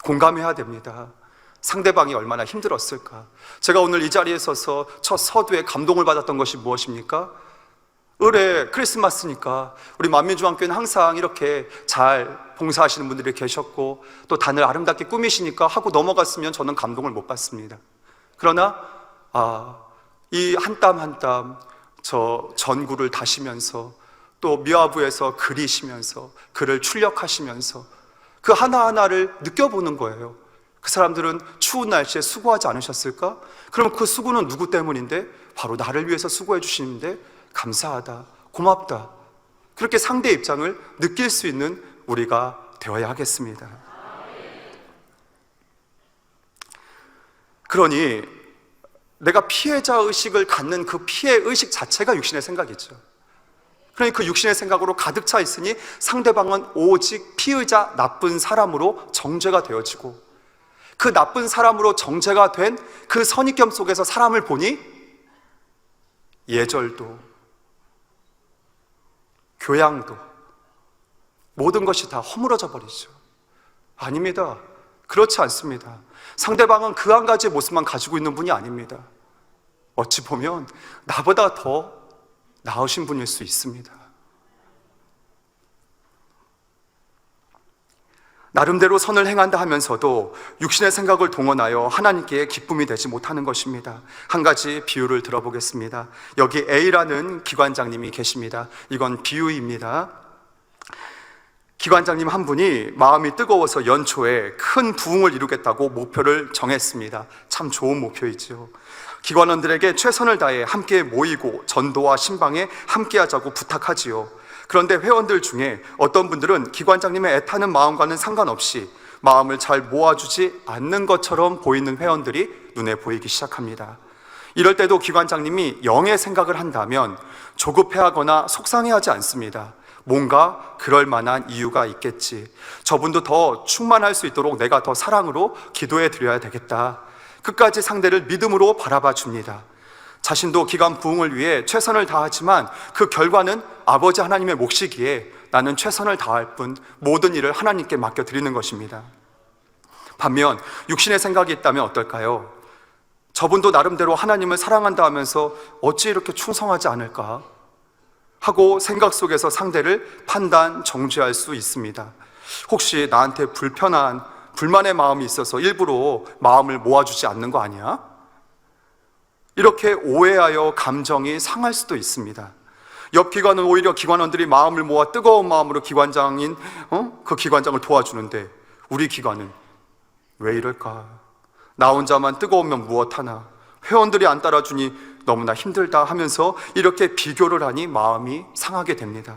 공감해야 됩니다. 상대방이 얼마나 힘들었을까. 제가 오늘 이 자리에 서서 첫 서두에 감동을 받았던 것이 무엇입니까? 올해 크리스마스니까 우리 만민중앙교회는 항상 이렇게 잘 봉사하시는 분들이 계셨고 또 단을 아름답게 꾸미시니까 하고 넘어갔으면 저는 감동을 못 받습니다. 그러나 이 한 땀 한 땀 저 전구를 다시면서 또 미화부에서 그리시면서 글을 출력하시면서 그 하나하나를 느껴보는 거예요. 그 사람들은 추운 날씨에 수고하지 않으셨을까? 그럼 그 수고는 누구 때문인데? 바로 나를 위해서 수고해 주시는데 감사하다, 고맙다. 그렇게 상대의 입장을 느낄 수 있는 우리가 되어야 하겠습니다. 그러니 내가 피해자 의식을 갖는 그 피해 의식 자체가 육신의 생각이죠. 그러니 그 육신의 생각으로 가득 차 있으니 상대방은 오직 피의자 나쁜 사람으로 정죄가 되어지고 그 나쁜 사람으로 정죄가 된 그 선입견 속에서 사람을 보니 예절도 교양도 모든 것이 다 허물어져 버리죠. 아닙니다. 그렇지 않습니다. 상대방은 그 한 가지의 모습만 가지고 있는 분이 아닙니다. 어찌 보면 나보다 더 나으신 분일 수 있습니다. 나름대로 선을 행한다 하면서도 육신의 생각을 동원하여 하나님께 기쁨이 되지 못하는 것입니다. 한 가지 비유를 들어보겠습니다. 여기 A라는 기관장님이 계십니다. 이건 비유입니다. 기관장님 한 분이 마음이 뜨거워서 연초에 큰 부흥을 이루겠다고 목표를 정했습니다. 참 좋은 목표이죠. 기관원들에게 최선을 다해 함께 모이고 전도와 신방에 함께 하자고 부탁하지요. 그런데 회원들 중에 어떤 분들은 기관장님의 애타는 마음과는 상관없이 마음을 잘 모아주지 않는 것처럼 보이는 회원들이 눈에 보이기 시작합니다. 이럴 때도 기관장님이 영의 생각을 한다면 조급해하거나 속상해하지 않습니다. 뭔가 그럴 만한 이유가 있겠지. 저분도 더 충만할 수 있도록 내가 더 사랑으로 기도해 드려야 되겠다. 끝까지 상대를 믿음으로 바라봐 줍니다. 자신도 기간 부흥을 위해 최선을 다하지만 그 결과는 아버지 하나님의 몫이기에 나는 최선을 다할 뿐 모든 일을 하나님께 맡겨드리는 것입니다. 반면 육신의 생각이 있다면 어떨까요? 저분도 나름대로 하나님을 사랑한다 하면서 어찌 이렇게 충성하지 않을까 하고 생각 속에서 상대를 판단, 정죄할 수 있습니다. 혹시 나한테 불만의 마음이 있어서 일부러 마음을 모아주지 않는 거 아니야? 이렇게 오해하여 감정이 상할 수도 있습니다. 옆 기관은 오히려 기관원들이 마음을 모아 뜨거운 마음으로 기관장인 그 기관장을 도와주는데 우리 기관은 왜 이럴까? 나 혼자만 뜨거우면 무엇하나? 회원들이 안 따라주니 너무나 힘들다 하면서 이렇게 비교를 하니 마음이 상하게 됩니다.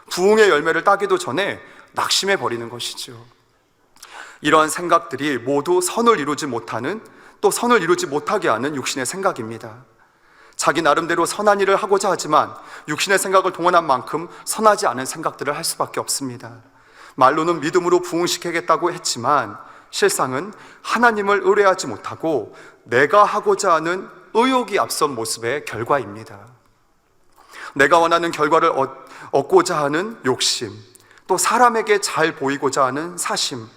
부흥의 열매를 따기도 전에 낙심해 버리는 것이죠. 이러한 생각들이 모두 선을 이루지 못하는, 또 선을 이루지 못하게 하는 육신의 생각입니다. 자기 나름대로 선한 일을 하고자 하지만 육신의 생각을 동원한 만큼 선하지 않은 생각들을 할 수밖에 없습니다. 말로는 믿음으로 부흥시키겠다고 했지만 실상은 하나님을 의뢰하지 못하고 내가 하고자 하는 의욕이 앞선 모습의 결과입니다. 내가 원하는 결과를 얻고자 하는 욕심, 또 사람에게 잘 보이고자 하는 사심,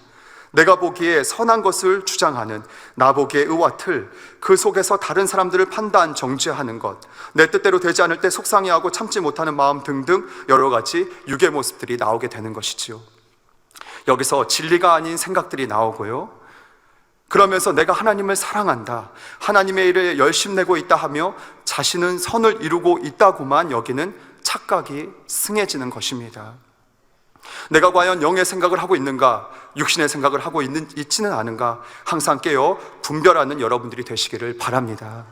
내가 보기에 선한 것을 주장하는 나보기의 의와 틀, 그 속에서 다른 사람들을 판단, 정죄하는 것, 내 뜻대로 되지 않을 때 속상해하고 참지 못하는 마음 등등 여러 가지 육의 모습들이 나오게 되는 것이지요. 여기서 진리가 아닌 생각들이 나오고요, 그러면서 내가 하나님을 사랑한다, 하나님의 일에 열심내고 있다 하며 자신은 선을 이루고 있다고만 여기는 착각이 승해지는 것입니다. 내가 과연 영의 생각을 하고 있는가, 육신의 생각을 하고 있지는 않은가 항상 깨어 분별하는 여러분들이 되시기를 바랍니다.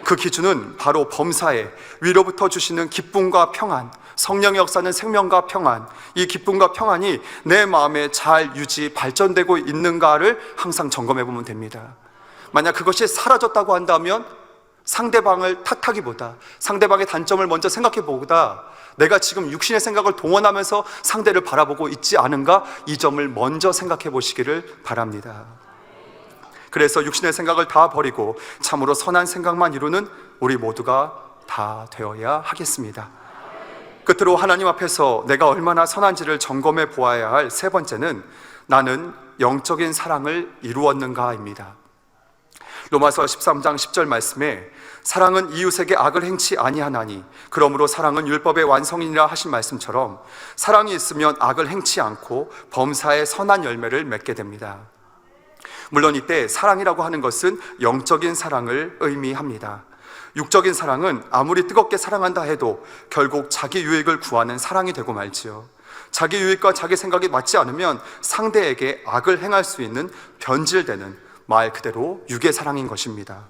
그 기준은 바로 범사에 위로부터 주시는 기쁨과 평안, 성령의 역사는 생명과 평안, 이 기쁨과 평안이 내 마음에 잘 발전되고 있는가를 항상 점검해 보면 됩니다. 만약 그것이 사라졌다고 한다면 상대방을 탓하기보다, 상대방의 단점을 먼저 생각해 보다 내가 지금 육신의 생각을 동원하면서 상대를 바라보고 있지 않은가, 이 점을 먼저 생각해 보시기를 바랍니다. 그래서 육신의 생각을 다 버리고 참으로 선한 생각만 이루는 우리 모두가 다 되어야 하겠습니다. 끝으로 하나님 앞에서 내가 얼마나 선한지를 점검해 보아야 할 세 번째는 나는 영적인 사랑을 이루었는가입니다. 로마서 13장 10절 말씀에 사랑은 이웃에게 악을 행치 아니하나니 그러므로 사랑은 율법의 완성이니라 하신 말씀처럼 사랑이 있으면 악을 행치 않고 범사의 선한 열매를 맺게 됩니다. 물론 이때 사랑이라고 하는 것은 영적인 사랑을 의미합니다. 육적인 사랑은 아무리 뜨겁게 사랑한다 해도 결국 자기 유익을 구하는 사랑이 되고 말지요. 자기 유익과 자기 생각이 맞지 않으면 상대에게 악을 행할 수 있는 변질되는 말 그대로 육의 사랑인 것입니다.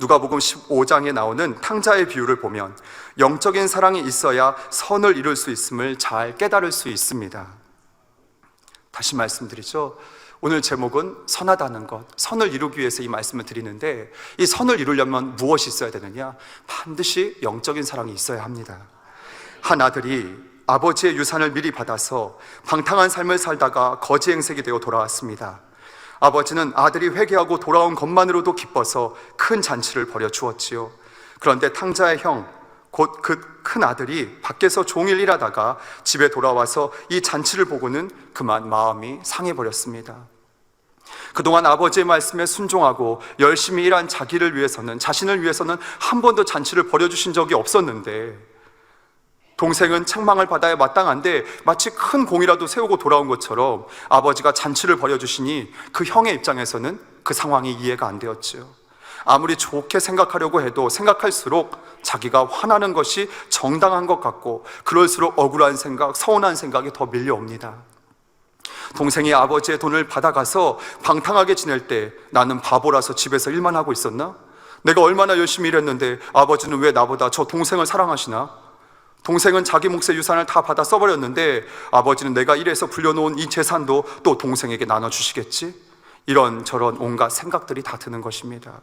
누가복음 15장에 나오는 탕자의 비유를 보면 영적인 사랑이 있어야 선을 이룰 수 있음을 잘 깨달을 수 있습니다. 다시 말씀드리죠. 오늘 제목은 선하다는 것, 선을 이루기 위해서 이 말씀을 드리는데, 이 선을 이루려면 무엇이 있어야 되느냐? 반드시 영적인 사랑이 있어야 합니다. 한 아들이 아버지의 유산을 미리 받아서 방탕한 삶을 살다가 거지 행색이 되어 돌아왔습니다. 아버지는 아들이 회개하고 돌아온 것만으로도 기뻐서 큰 잔치를 벌여 주었지요. 그런데 탕자의 형, 곧 그 큰 아들이 밖에서 종일 일하다가 집에 돌아와서 이 잔치를 보고는 그만 마음이 상해버렸습니다. 그동안 아버지의 말씀에 순종하고 열심히 일한 자기를 위해서는, 자신을 위해서는 한 번도 잔치를 벌여주신 적이 없었는데, 동생은 책망을 받아야 마땅한데 마치 큰 공이라도 세우고 돌아온 것처럼 아버지가 잔치를 벌여주시니 그 형의 입장에서는 그 상황이 이해가 안 되었지요. 아무리 좋게 생각하려고 해도 생각할수록 자기가 화나는 것이 정당한 것 같고, 그럴수록 억울한 생각, 서운한 생각이 더 밀려옵니다. 동생이 아버지의 돈을 받아가서 방탕하게 지낼 때 나는 바보라서 집에서 일만 하고 있었나? 내가 얼마나 열심히 일했는데 아버지는 왜 나보다 저 동생을 사랑하시나? 동생은 자기 몫의 유산을 다 받아 써버렸는데 아버지는 내가 일해서 불려놓은 이 재산도 또 동생에게 나눠주시겠지? 이런 저런 온갖 생각들이 다 드는 것입니다.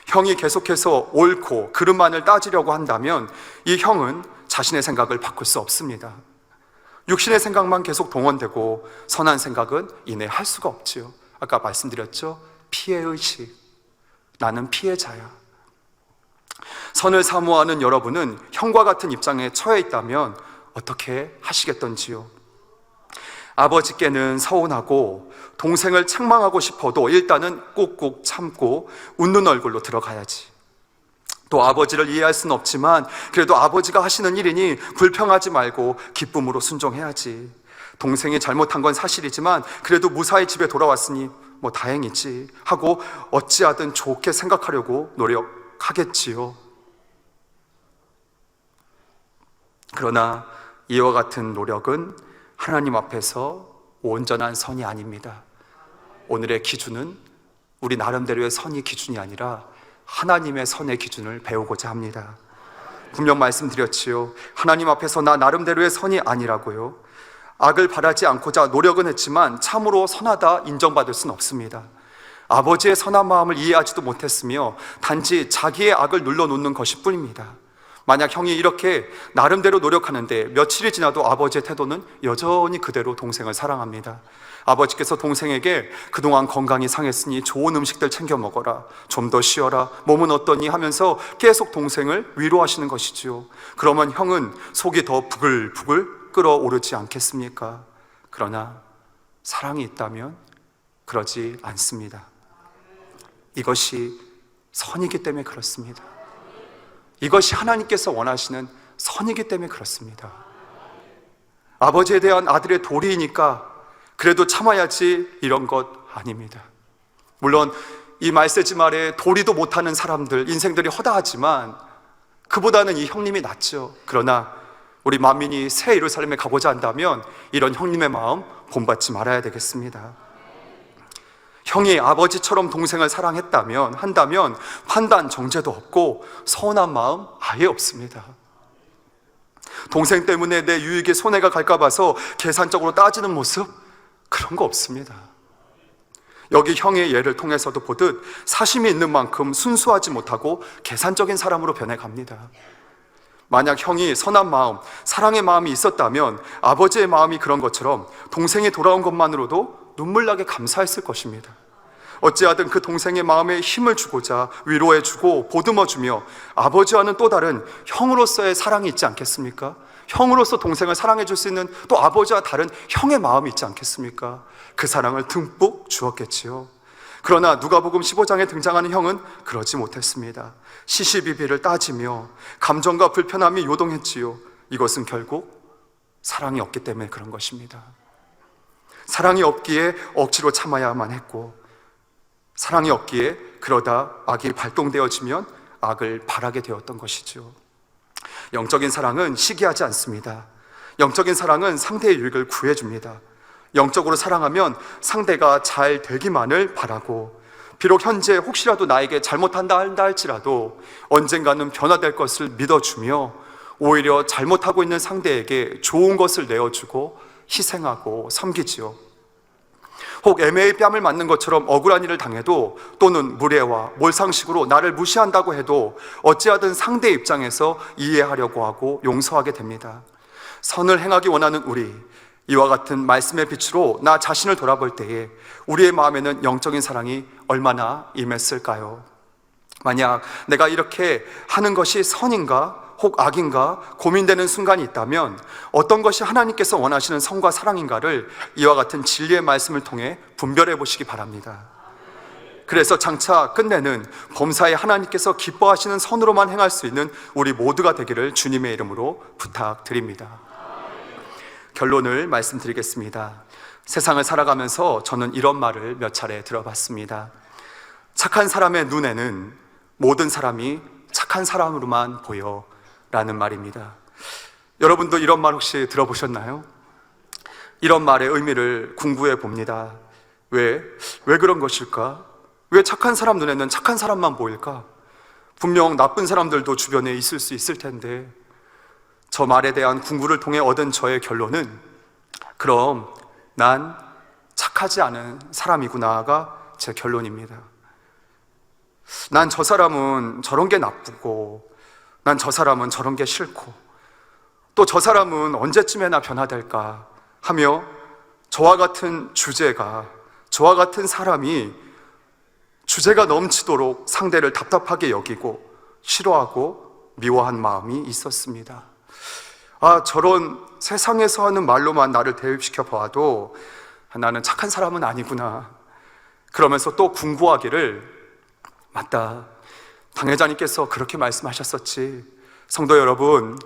형이 계속해서 옳고 그릇만을 따지려고 한다면 이 형은 자신의 생각을 바꿀 수 없습니다. 육신의 생각만 계속 동원되고 선한 생각은 이내 할 수가 없지요. 아까 말씀드렸죠? 피해의식. 나는 피해자야. 선을 사모하는 여러분은 형과 같은 입장에 처해 있다면 어떻게 하시겠던지요? 아버지께는 서운하고 동생을 책망하고 싶어도 일단은 꾹꾹 참고 웃는 얼굴로 들어가야지. 또 아버지를 이해할 수는 없지만 그래도 아버지가 하시는 일이니 불평하지 말고 기쁨으로 순종해야지. 동생이 잘못한 건 사실이지만 그래도 무사히 집에 돌아왔으니 뭐 다행이지 하고 어찌하든 좋게 생각하려고 노력하겠지요. 그러나 이와 같은 노력은 하나님 앞에서 온전한 선이 아닙니다. 오늘의 기준은 우리 나름대로의 선이 기준이 아니라 하나님의 선의 기준을 배우고자 합니다. 분명 말씀드렸지요. 하나님 앞에서 나 나름대로의 선이 아니라고요. 악을 바라지 않고자 노력은 했지만 참으로 선하다 인정받을 수는 없습니다. 아버지의 선한 마음을 이해하지도 못했으며 단지 자기의 악을 눌러놓는 것일 뿐입니다. 만약 형이 이렇게 나름대로 노력하는데 며칠이 지나도 아버지의 태도는 여전히 그대로 동생을 사랑합니다. 아버지께서 동생에게 그동안 건강이 상했으니 좋은 음식들 챙겨 먹어라, 좀 더 쉬어라, 몸은 어떠니 하면서 계속 동생을 위로하시는 것이지요. 그러면 형은 속이 더 부글부글 끓어오르지 않겠습니까? 그러나 사랑이 있다면 그러지 않습니다. 이것이 선이기 때문에 그렇습니다. 이것이 하나님께서 원하시는 선이기 때문에 그렇습니다. 아버지에 대한 아들의 도리이니까 그래도 참아야지 이런 것 아닙니다. 물론 이 말세지 말에 도리도 못하는 사람들, 인생들이 허다하지만 그보다는 이 형님이 낫죠. 그러나 우리 만민이 새 예루살렘에 가고자 한다면 이런 형님의 마음 본받지 말아야 되겠습니다. 형이 아버지처럼 동생을 한다면 판단 정죄도 없고 서운한 마음 아예 없습니다. 동생 때문에 내 유익에 손해가 갈까 봐서 계산적으로 따지는 모습, 그런 거 없습니다. 여기 형의 예를 통해서도 보듯 사심이 있는 만큼 순수하지 못하고 계산적인 사람으로 변해갑니다. 만약 형이 선한 마음, 사랑의 마음이 있었다면 아버지의 마음이 그런 것처럼 동생이 돌아온 것만으로도 눈물나게 감사했을 것입니다. 어찌하든 그 동생의 마음에 힘을 주고자 위로해주고 보듬어주며 아버지와는 또 다른 형으로서의 사랑이 있지 않겠습니까? 형으로서 동생을 사랑해줄 수 있는 또 아버지와 다른 형의 마음이 있지 않겠습니까? 그 사랑을 듬뿍 주었겠지요. 그러나 누가복음 15장에 등장하는 형은 그러지 못했습니다. 시시비비를 따지며 감정과 불편함이 요동했지요. 이것은 결국 사랑이 없기 때문에 그런 것입니다. 사랑이 없기에 억지로 참아야만 했고, 사랑이 없기에 그러다 악이 발동되어지면 악을 바라게 되었던 것이죠. 영적인 사랑은 시기하지 않습니다. 영적인 사랑은 상대의 유익을 구해줍니다. 영적으로 사랑하면 상대가 잘 되기만을 바라고, 비록 현재 혹시라도 나에게 잘못한다 할지라도 언젠가는 변화될 것을 믿어주며 오히려 잘못하고 있는 상대에게 좋은 것을 내어주고 희생하고 섬기지요. 혹 애매히 뺨을 맞는 것처럼 억울한 일을 당해도, 또는 무례와 몰상식으로 나를 무시한다고 해도 어찌하든 상대 입장에서 이해하려고 하고 용서하게 됩니다. 선을 행하기 원하는 우리, 이와 같은 말씀의 빛으로 나 자신을 돌아볼 때에 우리의 마음에는 영적인 사랑이 얼마나 임했을까요? 만약 내가 이렇게 하는 것이 선인가 혹 악인가 고민되는 순간이 있다면 어떤 것이 하나님께서 원하시는 선과 사랑인가를 이와 같은 진리의 말씀을 통해 분별해 보시기 바랍니다. 그래서 장차 끝내는 범사에 하나님께서 기뻐하시는 선으로만 행할 수 있는 우리 모두가 되기를 주님의 이름으로 부탁드립니다. 결론을 말씀드리겠습니다. 세상을 살아가면서 저는 이런 말을 몇 차례 들어봤습니다. 착한 사람의 눈에는 모든 사람이 착한 사람으로만 보여 라는 말입니다. 여러분도 이런 말 혹시 들어보셨나요? 이런 말의 의미를 궁구해 봅니다. 왜 그런 것일까? 왜 착한 사람 눈에는 착한 사람만 보일까? 분명 나쁜 사람들도 주변에 있을 수 있을 텐데, 저 말에 대한 궁구를 통해 얻은 저의 결론은, 그럼 난 착하지 않은 사람이구나가 제 결론입니다. 난 저 사람은 저런 게 나쁘고, 난 저 사람은 저런 게 싫고, 또 저 사람은 언제쯤에나 변화될까 하며 저와 같은 주제가, 저와 같은 사람이 주제가 넘치도록 상대를 답답하게 여기고 싫어하고 미워한 마음이 있었습니다. 저런 세상에서 하는 말로만 나를 대입시켜 보아도 나는 착한 사람은 아니구나. 그러면서 또 궁구하기를, 맞다, 당회자님께서 그렇게 말씀하셨었지. 성도 여러분,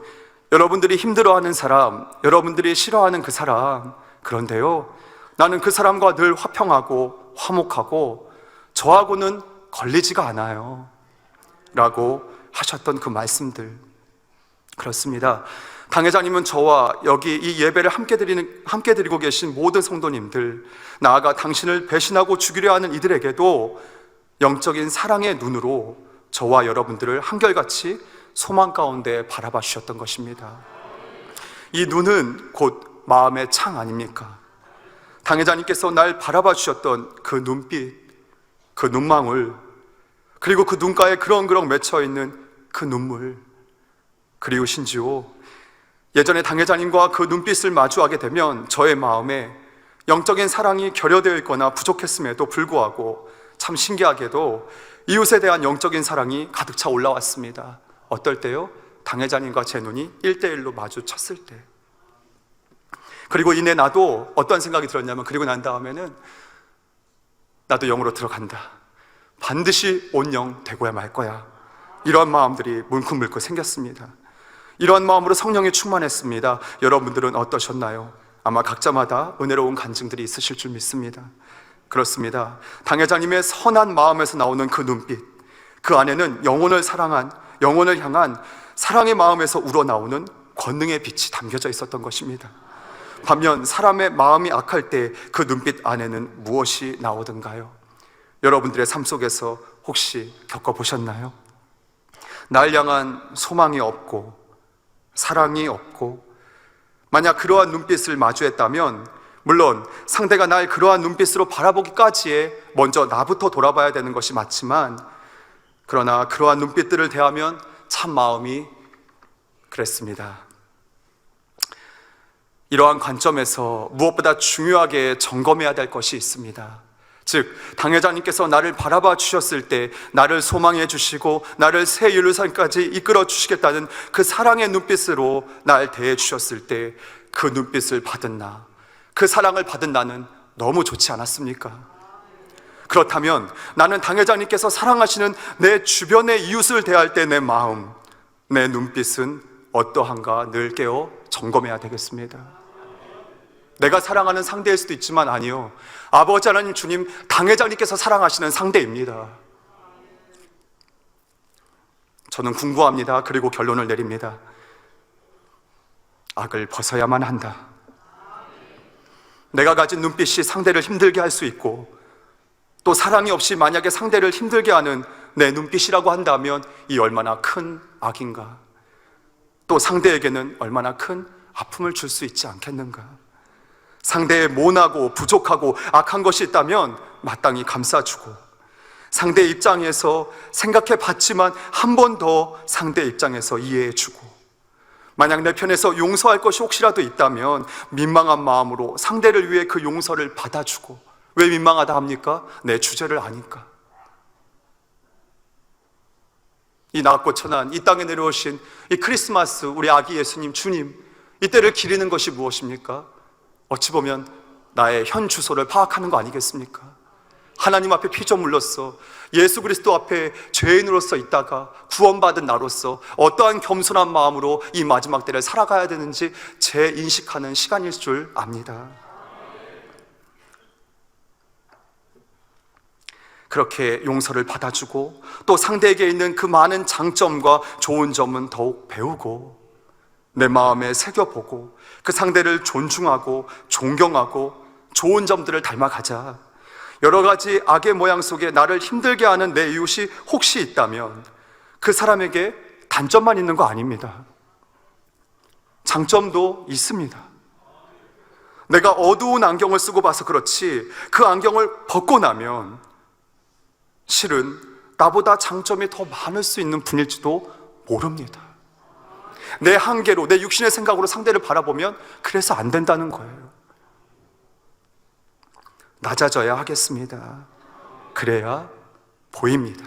여러분들이 힘들어하는 사람, 여러분들이 싫어하는 그 사람, 그런데요, 나는 그 사람과 늘 화평하고 화목하고 저하고는 걸리지가 않아요 라고 하셨던 그 말씀들, 그렇습니다. 당회자님은 저와 여기 이 예배를 함께 드리고 계신 모든 성도님들, 나아가 당신을 배신하고 죽이려 하는 이들에게도 영적인 사랑의 눈으로 저와 여러분들을 한결같이 소망 가운데 바라봐 주셨던 것입니다. 이 눈은 곧 마음의 창 아닙니까? 당회자님께서 날 바라봐 주셨던 그 눈빛, 그 눈망울, 그리고 그 눈가에 그렁그렁 맺혀있는 그 눈물, 그리고 심지어 예전에 당회자님과 그 눈빛을 마주하게 되면 저의 마음에 영적인 사랑이 결여되어 있거나 부족했음에도 불구하고 참 신기하게도 이웃에 대한 영적인 사랑이 가득 차 올라왔습니다. 어떨 때요? 당회자님과 제 눈이 1대1로 마주쳤을 때. 그리고 이내 나도 어떤 생각이 들었냐면, 그리고 난 다음에는 나도 영으로 들어간다, 반드시 온 영 되고야 말 거야, 이러한 마음들이 물컹물컹 생겼습니다. 이러한 마음으로 성령이 충만했습니다. 여러분들은 어떠셨나요? 아마 각자마다 은혜로운 간증들이 있으실 줄 믿습니다. 그렇습니다. 당회자님의 선한 마음에서 나오는 그 눈빛, 그 안에는 영혼을 사랑한, 영혼을 향한 사랑의 마음에서 우러나오는 권능의 빛이 담겨져 있었던 것입니다. 반면 사람의 마음이 악할 때 그 눈빛 안에는 무엇이 나오던가요? 여러분들의 삶 속에서 혹시 겪어보셨나요? 날 향한 소망이 없고 사랑이 없고, 만약 그러한 눈빛을 마주했다면 물론 상대가 날 그러한 눈빛으로 바라보기까지에 먼저 나부터 돌아봐야 되는 것이 맞지만, 그러나 그러한 눈빛들을 대하면 참 마음이 그랬습니다. 이러한 관점에서 무엇보다 중요하게 점검해야 될 것이 있습니다. 즉, 당회자님께서 나를 바라봐 주셨을 때 나를 소망해 주시고 나를 새 예루살렘까지 이끌어 주시겠다는 그 사랑의 눈빛으로 날 대해 주셨을 때 그 눈빛을 받은 나, 그 사랑을 받은 나는 너무 좋지 않았습니까? 그렇다면 나는 당회자님께서 사랑하시는 내 주변의 이웃을 대할 때 내 마음, 내 눈빛은 어떠한가 늘 깨어 점검해야 되겠습니다. 내가 사랑하는 상대일 수도 있지만 아니요, 아버지 하나님 주님, 당회자님께서 사랑하시는 상대입니다. 저는 궁구합니다. 그리고 결론을 내립니다. 악을 벗어야만 한다. 내가 가진 눈빛이 상대를 힘들게 할 수 있고, 또 사랑이 없이 만약에 상대를 힘들게 하는 내 눈빛이라고 한다면 이 얼마나 큰 악인가, 또 상대에게는 얼마나 큰 아픔을 줄 수 있지 않겠는가. 상대의 모나고 부족하고 악한 것이 있다면 마땅히 감싸주고, 상대 입장에서 생각해 봤지만 한 번 더 상대 입장에서 이해해주고, 만약 내 편에서 용서할 것이 혹시라도 있다면 민망한 마음으로 상대를 위해 그 용서를 받아주고. 왜 민망하다 합니까? 내 주제를 아니까. 이 낮고 천한 이 땅에 내려오신 이 크리스마스, 우리 아기 예수님 주님, 이때를 기리는 것이 무엇입니까? 어찌 보면 나의 현 주소를 파악하는 거 아니겠습니까? 하나님 앞에 피조물로서, 예수 그리스도 앞에 죄인으로서 있다가 구원받은 나로서 어떠한 겸손한 마음으로 이 마지막 때를 살아가야 되는지 재인식하는 시간일 줄 압니다. 그렇게 용서를 받아주고, 또 상대에게 있는 그 많은 장점과 좋은 점은 더욱 배우고 내 마음에 새겨보고, 그 상대를 존중하고 존경하고 좋은 점들을 닮아가자. 여러 가지 악의 모양 속에 나를 힘들게 하는 내 이웃이 혹시 있다면 그 사람에게 단점만 있는 거 아닙니다. 장점도 있습니다. 내가 어두운 안경을 쓰고 봐서 그렇지, 그 안경을 벗고 나면 실은 나보다 장점이 더 많을 수 있는 분일지도 모릅니다. 내 한계로, 내 육신의 생각으로 상대를 바라보면 그래서 안 된다는 거예요. 낮아져야 하겠습니다. 그래야 보입니다.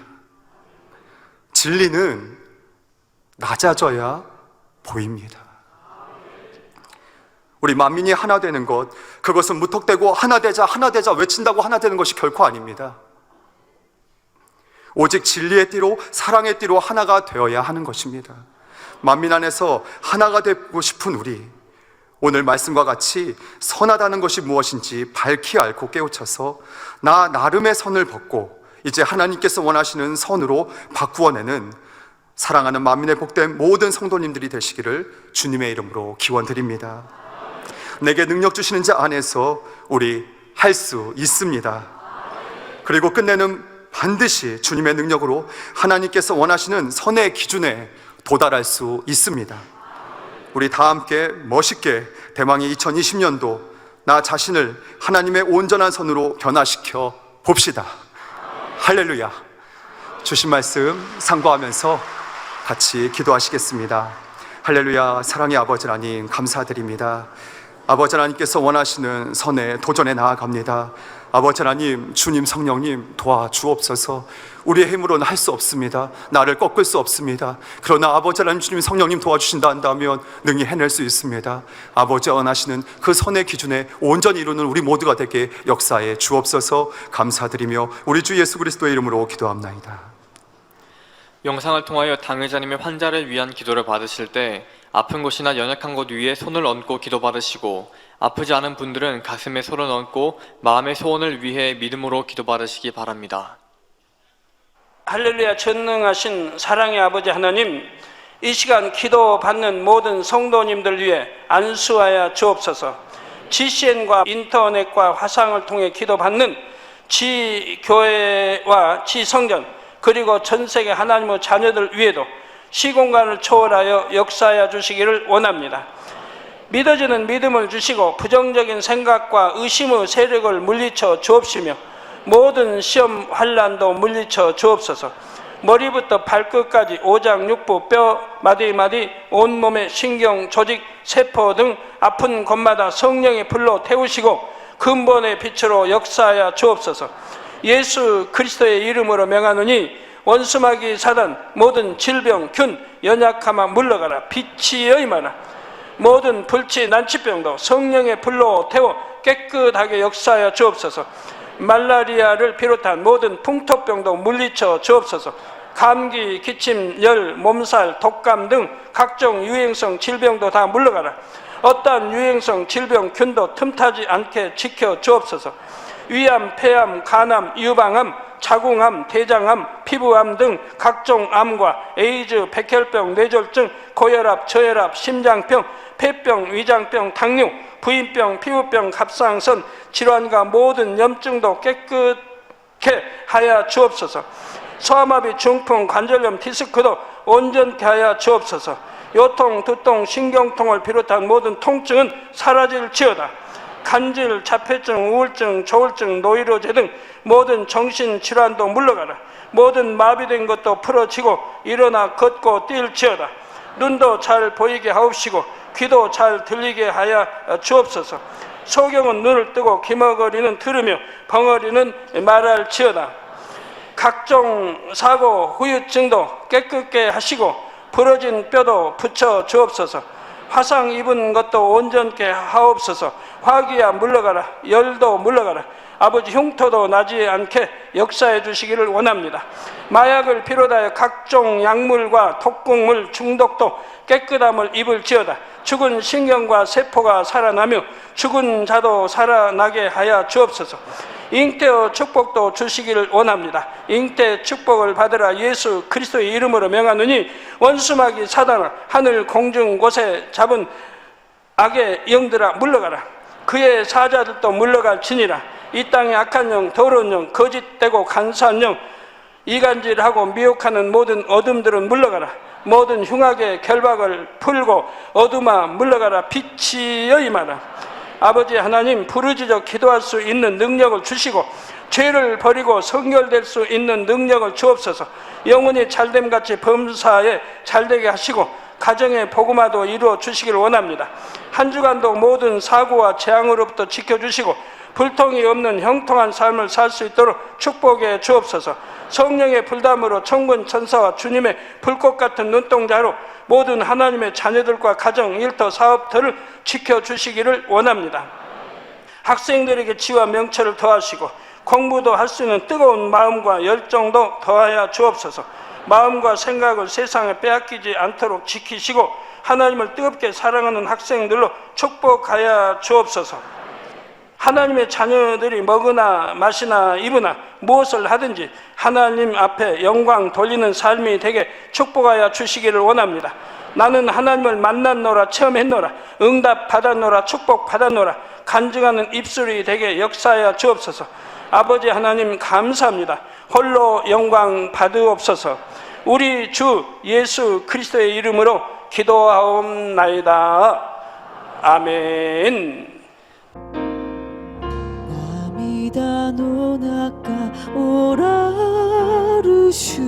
진리는 낮아져야 보입니다. 우리 만민이 하나 되는 것, 그것은 무턱대고 하나 되자 외친다고 하나 되는 것이 결코 아닙니다. 오직 진리의 띠로, 사랑의 띠로 하나가 되어야 하는 것입니다. 만민 안에서 하나가 되고 싶은 우리, 오늘 말씀과 같이 선하다는 것이 무엇인지 밝히 앓고 깨우쳐서 나 나름의 선을 벗고 이제 하나님께서 원하시는 선으로 바꾸어내는 사랑하는 만민의 복된 모든 성도님들이 되시기를 주님의 이름으로 기원드립니다. 내게 능력 주시는 자 안에서 우리 할 수 있습니다. 그리고 끝내는 반드시 주님의 능력으로 하나님께서 원하시는 선의 기준에 도달할 수 있습니다. 우리 다 함께 멋있게 대망의 2020년도 나 자신을 하나님의 온전한 선으로 변화시켜 봅시다. 할렐루야. 주신 말씀 상고하면서 같이 기도하시겠습니다. 할렐루야. 사랑의 아버지 하나님 감사드립니다. 아버지 하나님께서 원하시는 선에 도전해 나아갑니다. 아버지 하나님, 주님 성령님 도와주옵소서. 우리의 힘으로는 할 수 없습니다. 나를 꺾을 수 없습니다. 그러나 아버지 하나님, 주님 성령님 도와주신다 한다면 능히 해낼 수 있습니다. 아버지가 원하시는 그 선의 기준에 온전히 이루는 우리 모두가 되게 역사해 주옵소서. 감사드리며 우리 주 예수 그리스도의 이름으로 기도합나이다. 영상을 통하여 당회자님의 환자를 위한 기도를 받으실 때 아픈 곳이나 연약한 곳 위에 손을 얹고 기도받으시고, 아프지 않은 분들은 가슴에 손을 얹고 마음의 소원을 위해 믿음으로 기도받으시기 바랍니다. 할렐루야. 전능하신 사랑의 아버지 하나님, 이 시간 기도받는 모든 성도님들 위해 안수하여 주옵소서. GCN과 인터넷과 화상을 통해 기도받는 지교회와 지성전, 그리고 전세계 하나님의 자녀들 위에도 시공간을 초월하여 역사하여 주시기를 원합니다. 믿어지는 믿음을 주시고 부정적인 생각과 의심의 세력을 물리쳐 주옵시며 모든 시험 환난도 물리쳐 주옵소서. 머리부터 발끝까지 오장 육부 뼈 마디마디 온몸의 신경 조직 세포 등 아픈 곳마다 성령의 불로 태우시고 근본의 빛으로 역사하여 주옵소서. 예수 그리스도의 이름으로 명하노니 원수마귀 사단 모든 질병 균 연약함아 물러가라. 빛이 여임하라. 모든 불치 난치병도 성령의 불로 태워 깨끗하게 역사하여 주옵소서. 말라리아를 비롯한 모든 풍토병도 물리쳐 주옵소서. 감기, 기침, 열, 몸살, 독감 등 각종 유행성 질병도 다 물러가라. 어떠한 유행성 질병 균도 틈타지 않게 지켜 주옵소서. 위암, 폐암, 간암, 유방암, 자궁암, 대장암, 피부암 등 각종 암과 에이즈, 백혈병, 뇌졸중, 고혈압, 저혈압, 심장병, 폐병, 위장병, 당뇨, 부인병, 피부병, 갑상선 질환과 모든 염증도 깨끗게 하여 주옵소서. 소아마비, 중풍, 관절염, 디스크도 온전케 하여 주옵소서. 요통, 두통, 신경통을 비롯한 모든 통증은 사라질지어다. 간질, 자폐증, 우울증, 조울증, 노이로제 등 모든 정신질환도 물러가라. 모든 마비된 것도 풀어지고 일어나 걷고 뛸지어다. 눈도 잘 보이게 하옵시고 귀도 잘 들리게 하여 주옵소서. 소경은 눈을 뜨고 기머거리는 들으며 벙어리는 말할지어다. 각종 사고, 후유증도 깨끗게 하시고 부러진 뼈도 붙여 주옵소서. 화상 입은 것도 온전케 하옵소서. 화기야 물러가라. 열도 물러가라. 아버지 흉터도 나지 않게 역사해 주시기를 원합니다. 마약을 비롯하여 각종 약물과 독극물 중독도 깨끗함을 입을지어다. 죽은 신경과 세포가 살아나며 죽은 자도 살아나게 하여 주옵소서. 잉태의 축복도 주시기를 원합니다. 잉태 축복을 받으라. 예수 그리스도의 이름으로 명하노니 원수마귀 사단아, 하늘 공중 곳에 잡은 악의 영들아 물러가라. 그의 사자들도 물러갈지니라. 이 땅의 악한 영, 더러운 영, 거짓되고 간사한 영, 이간질하고 미혹하는 모든 어둠들은 물러가라. 모든 흉악의 결박을 풀고 어둠아 물러가라. 빛이 여임하라. 아버지 하나님, 부르짖어 기도할 수 있는 능력을 주시고 죄를 버리고 성결될 수 있는 능력을 주옵소서. 영혼이 잘됨같이 범사에 잘되게 하시고 가정의 복음화도 이루어 주시기를 원합니다. 한 주간도 모든 사고와 재앙으로부터 지켜주시고 불통이 없는 형통한 삶을 살 수 있도록 축복해 주옵소서. 성령의 불담으로 천군 천사와 주님의 불꽃 같은 눈동자로 모든 하나님의 자녀들과 가정, 일터, 사업들을 지켜주시기를 원합니다. 학생들에게 지와 명철을 더하시고 공부도 할 수 있는 뜨거운 마음과 열정도 더하여 주옵소서. 마음과 생각을 세상에 빼앗기지 않도록 지키시고 하나님을 뜨겁게 사랑하는 학생들로 축복하여 주옵소서. 하나님의 자녀들이 먹으나 마시나 입으나 무엇을 하든지 하나님 앞에 영광 돌리는 삶이 되게 축복하여 주시기를 원합니다. 나는 하나님을 만났노라, 체험했노라, 응답 받았노라, 축복 받았노라, 간증하는 입술이 되게 역사하여 주옵소서. 아버지 하나님 감사합니다. 홀로 영광 받으옵소서. 우리 주 예수 그리스도의 이름으로 기도하옵나이다. 아멘. 涙の中おらる主、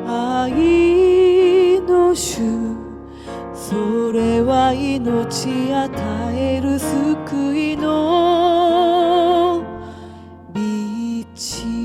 愛の主、それは命与える救いの道。